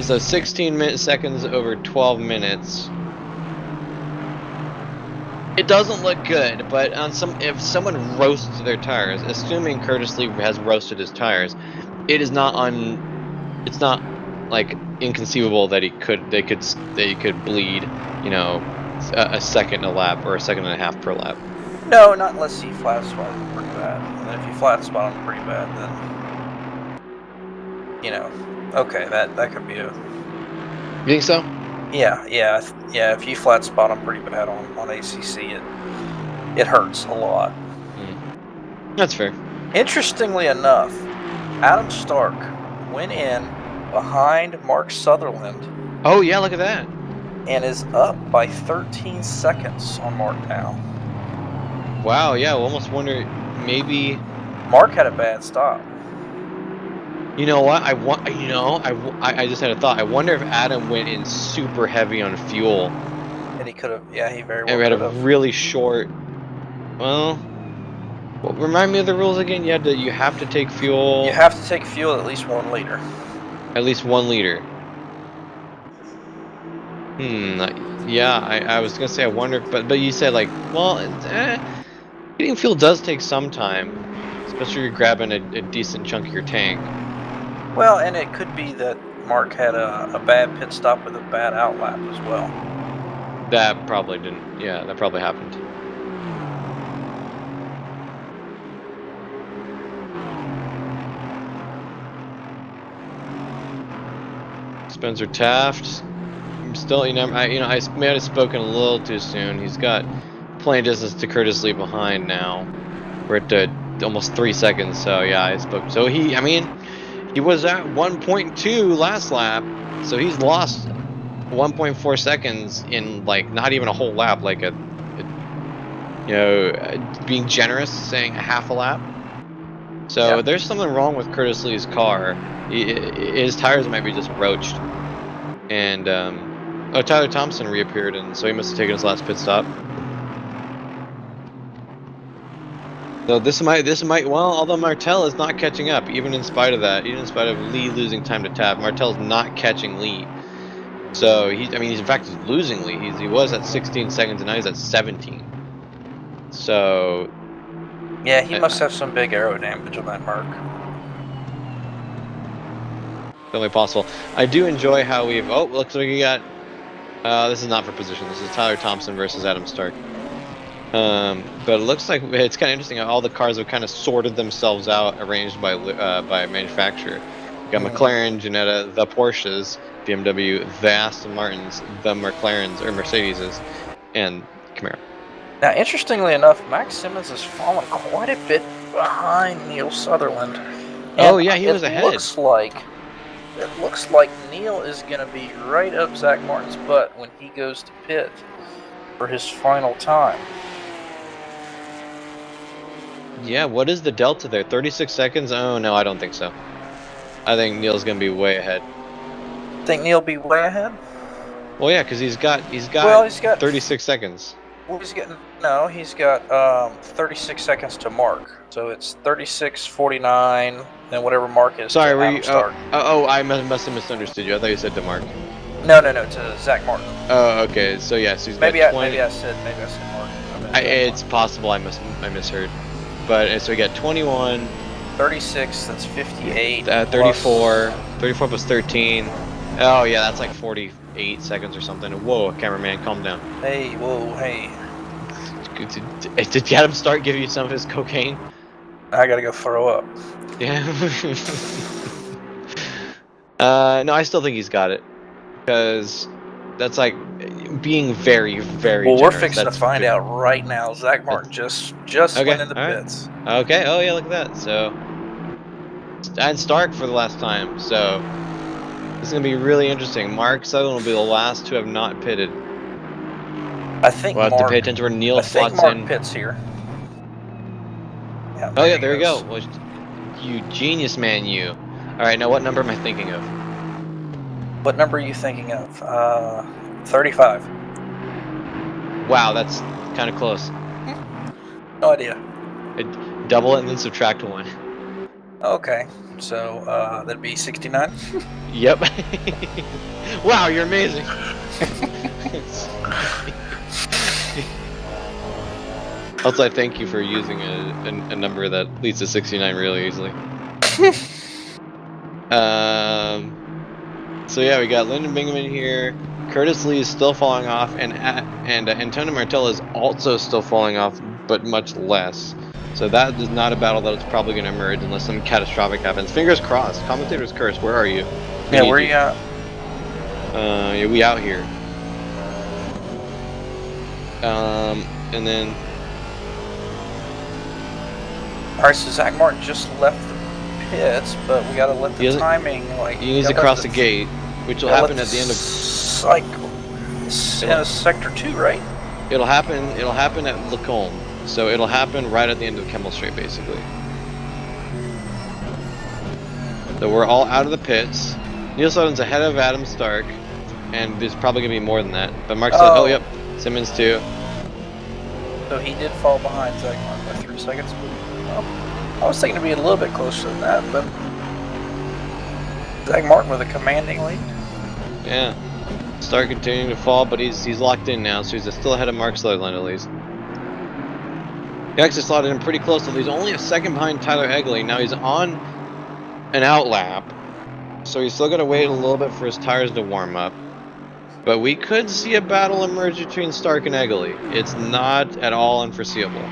So 16 seconds over 12 minutes. It doesn't look good, but if someone roasts their tires, assuming Curtis Lee has roasted his tires, it's not like inconceivable that they could bleed, you know, a second a lap or a second and a half per lap. No, not unless he flat spotted him pretty bad. And then if you flat spot him pretty bad, then okay, that could be a. You think so? Yeah. If you flat spot him pretty bad on ACC, it hurts a lot. That's fair. Interestingly enough, Adam Stark went in behind Mark Sutherland. Oh yeah, look at that. And is up by 13 seconds on Mark now. Wow, yeah, I almost wonder maybe. Mark had a bad stop. You know what? I just had a thought. I wonder if Adam went in super heavy on fuel. And he could have, yeah, he very well And we had a could have. really short. Well, remind me of the rules again. You have to take fuel. You have to take fuel at least 1 liter. At least 1 liter. Yeah, I was gonna say I wonder, but you said like, well, getting fuel does take some time, especially if you're grabbing a decent chunk of your tank. Well, and it could be that Mark had a bad pit stop with a bad outlap as well. That probably didn't. Yeah, that probably happened. Spencer Taft. I'm still, I may have spoken a little too soon. He's got plenty of distance to Curtis Lee behind now. We're at almost 3 seconds. So yeah, I spoke. So he was at 1.2 last lap. So he's lost 1.4 seconds in like not even a whole lap, like being generous, saying a half a lap. So Yeah. there's something wrong with Curtis Lee's car. His tires might be just roached. And Tyler Thompson reappeared, and so he must have taken his last pit stop. So this might well, although Martel is not catching up, even in spite of that, even in spite of Lee losing time to Taft, Martel's not catching Lee. So he's in fact he's losing Lee. He was at 16 seconds and now he's at 17. So Yeah, he must have some big aero damage on that Mark. Only possible. I do enjoy how we've. Oh, looks like we got. This is not for position. This is Tyler Thompson versus Adam Stark. But it looks like it's kind of interesting how all the cars have kind of sorted themselves out, arranged by manufacturer. We got McLaren, Ginetta, the Porsches, BMW, the Aston Martins, the McLarens or Mercedeses, and Camaro. Now, interestingly enough, Max Simmons has fallen quite a bit behind Neil Sutherland. And oh yeah, he was ahead. It looks like Neil is going to be right up Zach Martin's butt when he goes to pit for his final time. Yeah, what is the delta there? 36 seconds? Oh no, I don't think so. I think Neil's going to be way ahead. Think Neil be way ahead? Well, yeah, because he's got 36 seconds. Well, he's got 36 seconds to Mark. So it's 36, 49, and whatever Mark is. Sorry, to were you? Start. I must have misunderstood you. I thought you said to Mark. No, to Zach Martin. Oh, okay. So yes, he's maybe got 20. Maybe I said Mark. It's possible I misheard. But so we got 21. 36. That's 58. 34. 34 plus 13. Oh yeah, that's like 48 seconds or something. Whoa, cameraman, calm down. Hey, whoa, hey. Did Adam Stark give you some of his cocaine? I gotta go throw up. Yeah. No, I still think he's got it, because that's like being very, very. Well, generous. we're fixing to find out right now. Zach Martin just okay, went in the pits. Right. Okay. Oh yeah, look at that. So, and Stark for the last time. So this is gonna be really interesting. Mark Sutherland will be the last to have not pitted. I think we'll have to pay attention where Neil slots Mark in. pits here. Yeah, oh yeah, there we go. Well, you genius man, you. All right, now what number am I thinking of? What number are you thinking of? 35. Wow, that's kind of close. No idea. Double it and then subtract 1. Okay, so that'd be 69. Yep. Wow, you're amazing. Also, I thank you for using a number that leads to 69 really easily. So yeah, we got Lyndon Bingaman here. Curtis Lee is still falling off, and Antonio Martella is also still falling off, but much less. So that is not a battle that is probably going to emerge unless something catastrophic happens. Fingers crossed. Commentator's curse. Where are you? We Yeah, need where you. you at? Yeah, we out here. And then. All right, so Zach Martin just left the pits, but we got to let the timing He needs to cross the gate, which will happen at the end of cycle. In sector 2, right? It'll happen at Lacombe. So it'll happen right at the end of Kemmel Straight, basically. So we're all out of the pits. Neil Sutton's ahead of Adam Stark, and there's probably gonna be more than that. But Mark Sutton, oh yep, Simmons too. So he did fall behind Zach Martin by 3 seconds. Well, I was thinking to be a little bit closer than that, but Zach Martin with a commanding lead. Yeah. Stark continuing to fall, but he's locked in now, so he's still ahead of Mark Sutherland at least. He actually slotted in pretty close, so he's only a second behind Tyler Egley. Now he's on an out lap, so he's still got to wait a little bit for his tires to warm up. But we could see a battle emerge between Stark and Egley. It's not at all unforeseeable.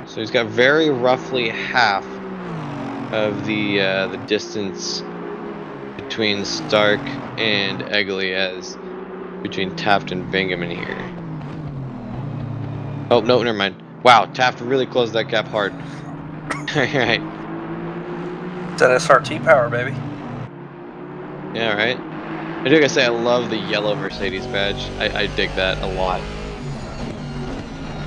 So he's got very roughly half of the distance between Stark and Egley as between Taft and Bingaman here. Oh, no, never mind. Wow, Taft really closed that gap hard. Alright. It's that SRT power, baby. Yeah, right. I do gotta say, I love the yellow Mercedes badge. I dig that a lot.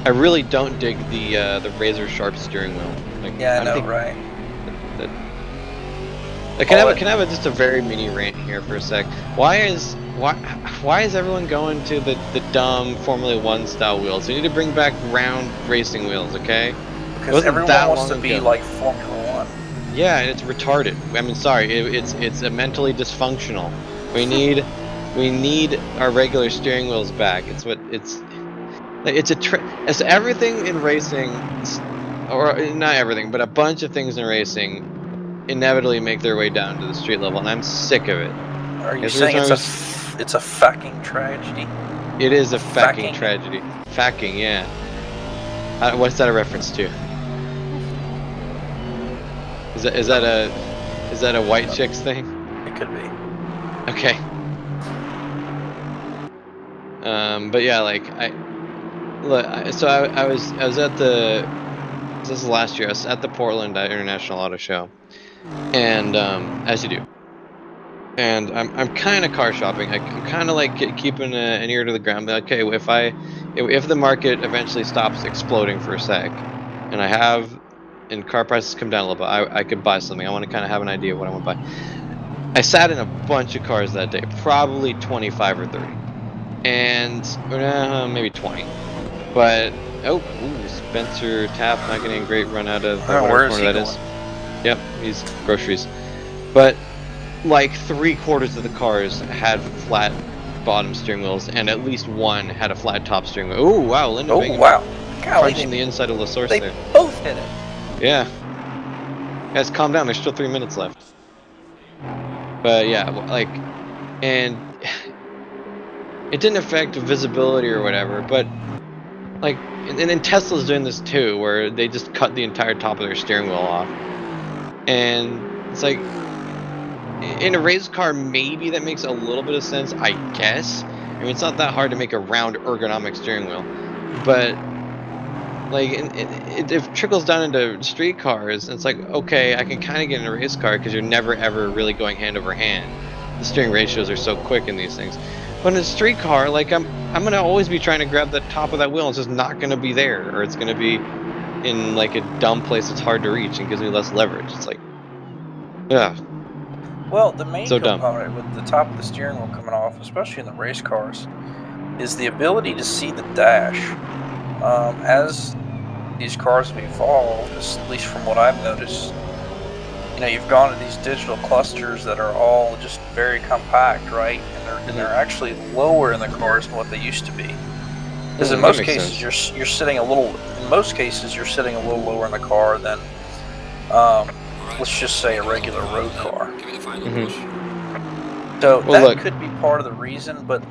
I really don't dig the razor sharp steering wheel. Like, yeah, I know, right? I can have just a very mini rant here for a sec. Why is everyone going to the dumb Formula 1 style wheels? We need to bring back round racing wheels, okay? Because everyone wants to be like Formula 1. Yeah, and it's retarded. I mean, sorry, it's mentally dysfunctional. We need our regular steering wheels back. It's everything in racing, or not everything, but a bunch of things in racing inevitably make their way down to the street level, and I'm sick of it. Are you saying it's a fucking tragedy? It is a fucking tragedy. Fucking, yeah. What's that a reference to? Is that a white chicks thing? It could be. Okay. But yeah, like I was at this is last year. I was at the Portland International Auto Show, and as you do, and I'm kind of car shopping. I'm kind of like keeping an ear to the ground. Like, okay, if the market eventually stops exploding for a sec, and car prices come down a little bit, I could buy something. I want to kind of have an idea of what I want to buy. I sat in a bunch of cars that day, probably 25 or 30, and maybe 20. But Spencer Taft not getting a great run out of whatever corner that is. Yep, he's groceries. But like 3/4 of the cars had flat bottom steering wheels, and at least one had a flat top steering wheel. Oh wow, Lyndon Bingaman crunching the inside of the source there. They both hit it. Yeah. Guys, calm down. There's still 3 minutes left. But yeah, like, and it didn't affect visibility or whatever, but like, and then Tesla's doing this too, where they just cut the entire top of their steering wheel off. And it's like, in a race car, maybe that makes a little bit of sense, I guess. I mean, it's not that hard to make a round ergonomic steering wheel, but like, it trickles down into street cars. And it's like, okay, I can kind of get in a race car because you're never ever really going hand over hand. The steering ratios are so quick in these things. But in a street car, like, I'm gonna always be trying to grab the top of that wheel. It's just not gonna be there, or it's gonna be in like a dumb place that's hard to reach and gives me less leverage. It's like, yeah. Well, the main component with the top of the steering wheel coming off, especially in the race cars, is the ability to see the dash. As these cars have evolved, at least from what I've noticed, you know, you've gone to these digital clusters that are all just very compact, right? And they're actually lower in the cars than what they used to be. Because in that most makes cases sense. you're sitting a little. In most cases you're sitting a little lower in the car than, let's just say, a regular road car. So Well, that look, could be part of the reason, but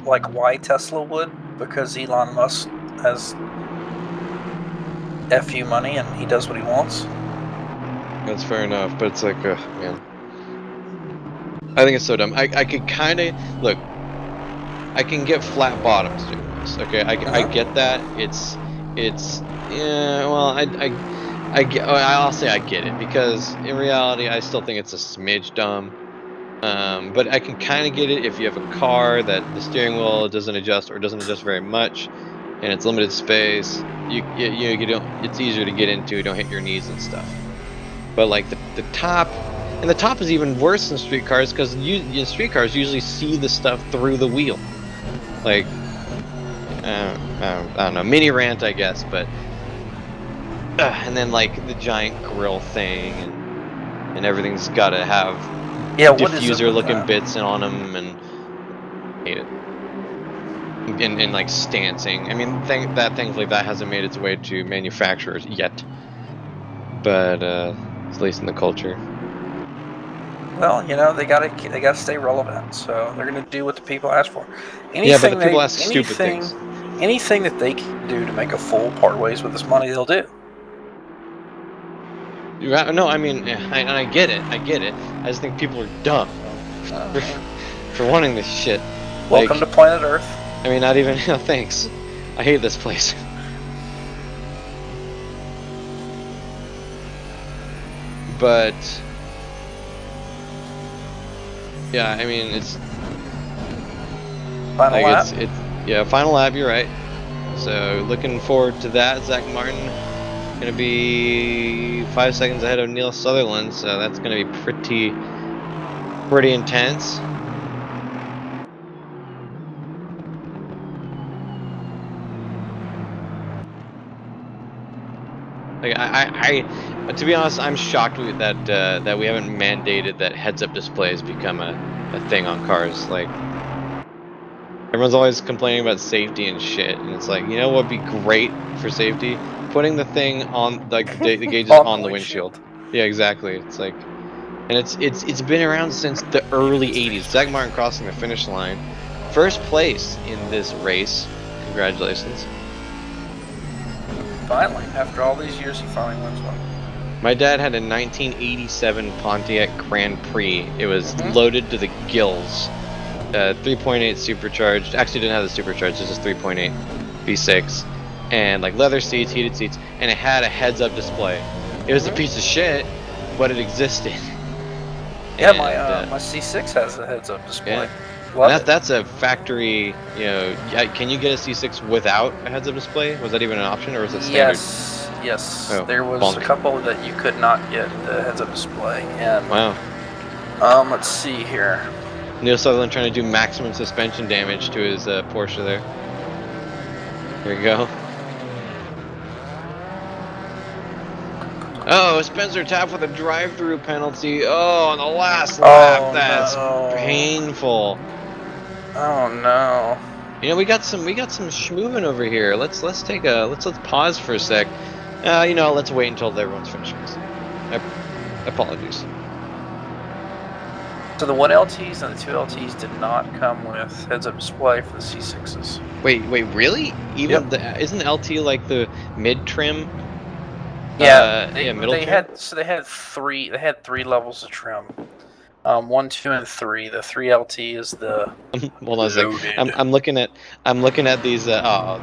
like why Tesla would, because Elon Musk has FU money and he does what he wants. that's fair enough, but it's like, man, I think it's so dumb. I could kind of look. I can get flat bottoms doing this. Okay, I Uh-huh. get that. It's yeah. Well, I get. I'll say I get it because in reality, I still think it's a smidge dumb. But I can kind of get it if you have a car that the steering wheel doesn't adjust or doesn't adjust very much, and it's limited space. You don't. It's easier to get into. You don't hit your knees and stuff. But like the top, and the top is even worse in street cars because you in street cars usually see the stuff through the wheel. Like I don't know, mini rant I guess, but and then like the giant grill thing and everything's got to have Yeah, what is up diffuser with looking that? bits on them and hate it. And like stancing. I mean, thankfully that hasn't made its way to manufacturers yet, but at least in the culture. Well, they gotta stay relevant, so they're gonna do what the people ask for. Yeah, but the people ask stupid things. Anything that they can do to make a fool part ways with this money, they'll do. No, I mean, and I get it. I get it. I just think people are dumb I for, mean, for wanting this shit. welcome to Like, planet Earth. I mean, not even. No, thanks. I hate this place. But yeah, I mean, it's Final like lap. it's yeah. Final lap. You're right. So looking forward to that. Zach Martin gonna be 5 seconds ahead of Neil Sutherland. So that's gonna be pretty intense. Like to be honest, I'm shocked that we haven't mandated that heads-up displays become a thing on cars. Like everyone's always complaining about safety and shit, and it's like, you know what would be great for safety? Putting the thing on like the gauges On the on the windshield. windshield. Yeah, exactly. It's like, and it's been around since the early '80s. Zach Martin crossing the finish line, first place in this race. Congratulations. Finally, after all these years, he finally wins one. My dad had a 1987 Pontiac Grand Prix. It was Mm-hmm. loaded to the gills. 3.8 supercharged. Actually, didn't have the supercharged. It was just 3.8 V6, and like leather seats, heated seats, and it had a heads-up display. It was a piece of Mm-hmm. shit, but it existed. Yeah, And my C6 has a heads-up display. yeah, and Love it. that's a factory. You know, can you get a C6 without a heads-up display? Was that even an option, or was it standard? Yes. Oh, There was a bonk! couple that you could not get the heads-up display, and Wow. let's see here. Neil Sutherland trying to do maximum suspension damage to his Porsche there. There you go. Oh, Spencer Taft with a drive-through penalty. Oh, on the last lap. Oh That's no! painful. Oh no! You know, we got some schmoovin' over here. Let's pause for a sec. You know, let's wait until everyone's finished racing. Apologies. So the 1LTs and the 2LTs did not come with heads-up display for the C6s. Wait, really? Yep. Even isn't LT like the mid trim? Yeah, Yeah, middle trim. they had three levels of trim. 1, 2, and 3. The 3LT is the Hold on a sec. loaded. I'm looking at these.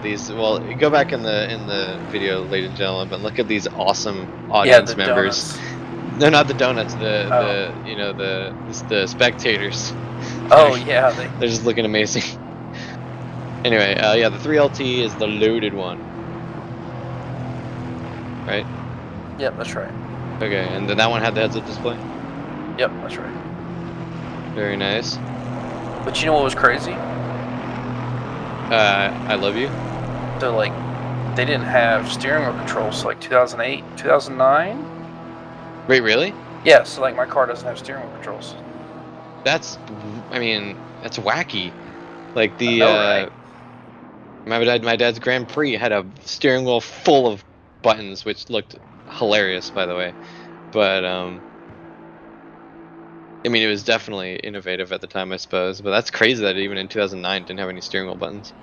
These. Well, go back in the video, ladies and gentlemen, but look at these awesome Yeah, the audience members. donuts. No, not the donuts. The Oh. the you know the spectators. Oh yeah, they. They're just looking amazing. Anyway, yeah, the 3LT is the loaded one, right? Yep, that's right. Okay, and then that one had the heads-up display. Yep, that's right. Very nice. But you know what was crazy? I love you. So like, they didn't have steering wheel controls like 2008, 2009. Wait, really? Yeah, so like my car doesn't have steering wheel controls. That's, I mean, that's wacky. Like I the know, right? My dad's Grand Prix had a steering wheel full of buttons, which looked hilarious, by the way. But I mean, it was definitely innovative at the time, I suppose. But that's crazy that even in 2009 didn't have any steering wheel buttons.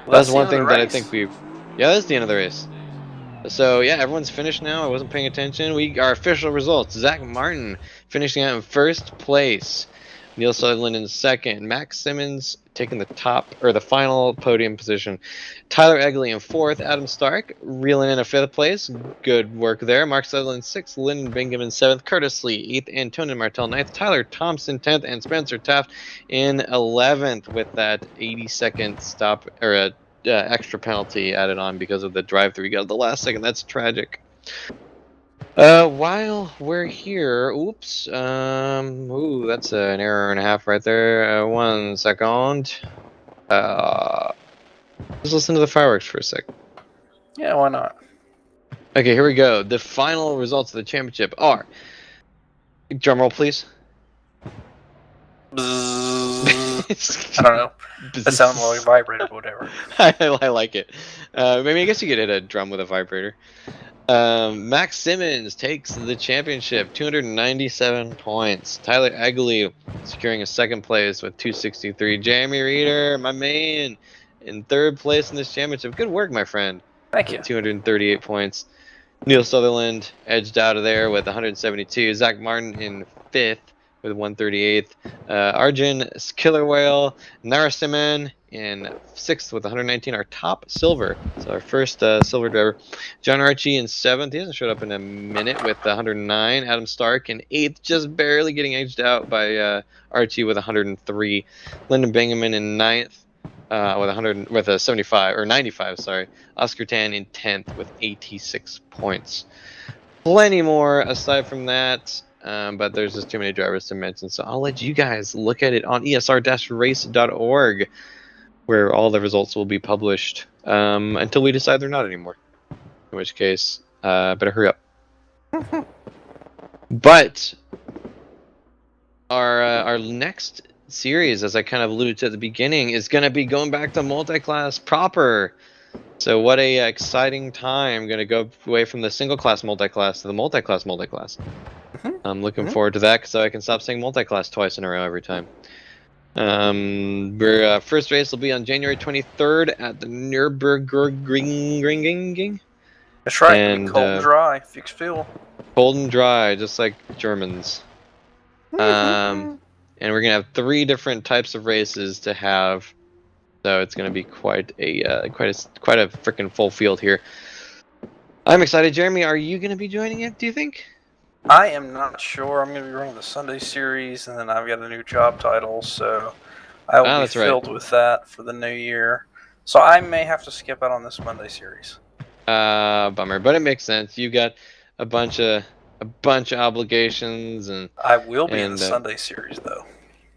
Well, That's that's the one end of the thing that I think race. we. Yeah, that's the end of the race. So yeah, everyone's finished now. I wasn't paying attention. Our official results: Zach Martin finishing out in first place, Neil Sutherland in second, Max Simmons taking the final podium position, Tyler Egley in fourth, Adam Stark reeling in a fifth place. Good work there. Mark Sutherland sixth, Lyndon Bingham in seventh, Curtis Lee eighth, Antonin Martel ninth, Tyler Thompson 10th, and Spencer Taft in 11th with that 80-second stop or a extra penalty added on because of the drive-through. We got at the last second. That's tragic. While we're here, oops, ooh, that's an error and a half right there. 1 second. Just listen to the fireworks for a sec. Yeah, why not? Okay, here we go. The final results of the championship are. Drumroll, please. I don't know. That sounded like a vibrator, but whatever. I like it. Maybe I guess you could hit a drum with a vibrator. Max Simmons takes the championship, 297 points. Tyler Egley securing a second place with 263. Jeremy Reeder, my man, in third place in this championship. Good work, my friend, Thank you. with 238 points. Neil Sutherland edged out of there with 172. Zach Martin in fifth with 138. Arjun Killer Whale Narasimhan in sixth with 119. Our top silver. So our first silver driver. John Archie in seventh. He hasn't showed up in a minute with 109. Adam Stark in eighth, just barely getting edged out by Archie with 103. Lyndon Bingaman in ninth. With a 75 or 95, sorry. Oscar Tan in 10th with 86 points. Plenty more aside from that, but there's just too many drivers to mention. So I'll let you guys look at it on esr-race.org, where all the results will be published until we decide they're not anymore. In which case, better hurry up. But our next series, as I kind of alluded to at the beginning, is going to be going back to multi-class proper. So what a exciting time! Going to go away from the single class multi-class to the multi-class multi-class. I'm looking forward to that so I can stop saying multi-class twice in a row every time. First race will be on January 23rd at the Nürburgring. That's right. It'll be And cold and dry. Fixed fuel. cold and dry, just like Germans. And we're gonna have 3 different types of races to have. So it's going to be quite a freaking full field here. I'm excited. Jeremy, are you going to be joining it, do you think? I am not sure. I'm going to be running the Sunday series, and then I've got a new job title, so I will be filled with that for the new year. So I may have to skip out on this Monday series. Bummer, but it makes sense. You got a bunch of obligations, and I will be in the Sunday series, though.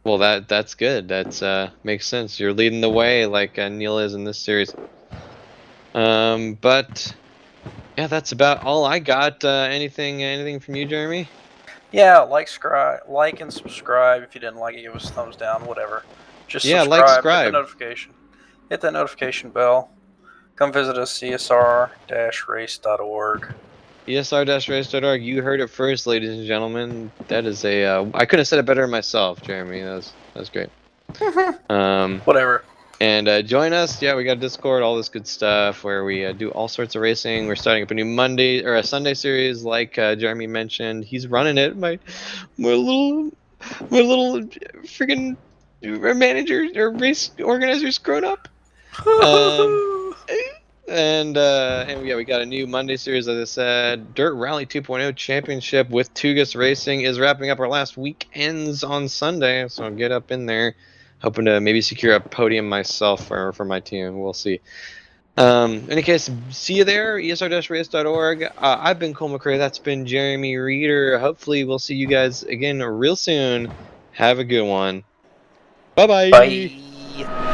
Well, that's good. That's makes sense. You're leading the way like Neil is in this series. But yeah, that's about all I got. Anything from you, Jeremy? Yeah, like and subscribe. If you didn't like it, give us a thumbs down. Whatever. Just subscribe. Hit the notification. Hit that notification bell. Come visit us, esr-race.org. ESR-race.org. You heard it first, ladies and gentlemen. That is a. I couldn't have said it better myself, Jeremy. That was great. Whatever. And join us. Yeah, we got Discord, all this good stuff where we do all sorts of racing. We're starting up a new Monday or a Sunday series, like Jeremy mentioned. He's running it. My little freaking manager or race organizer screwed up. And yeah, we got a new Monday series, as I said. Dirt Rally 2.0 Championship with Tugas Racing is wrapping up. Our last weekends on Sunday, so I'll get up in there, hoping to maybe secure a podium myself for my team. We'll see. In any case, see you there, esr-race.org. I've been Cole McCrae. That's been Jeremy Reeder. Hopefully, we'll see you guys again real soon. Have a good one. Bye-bye. Bye.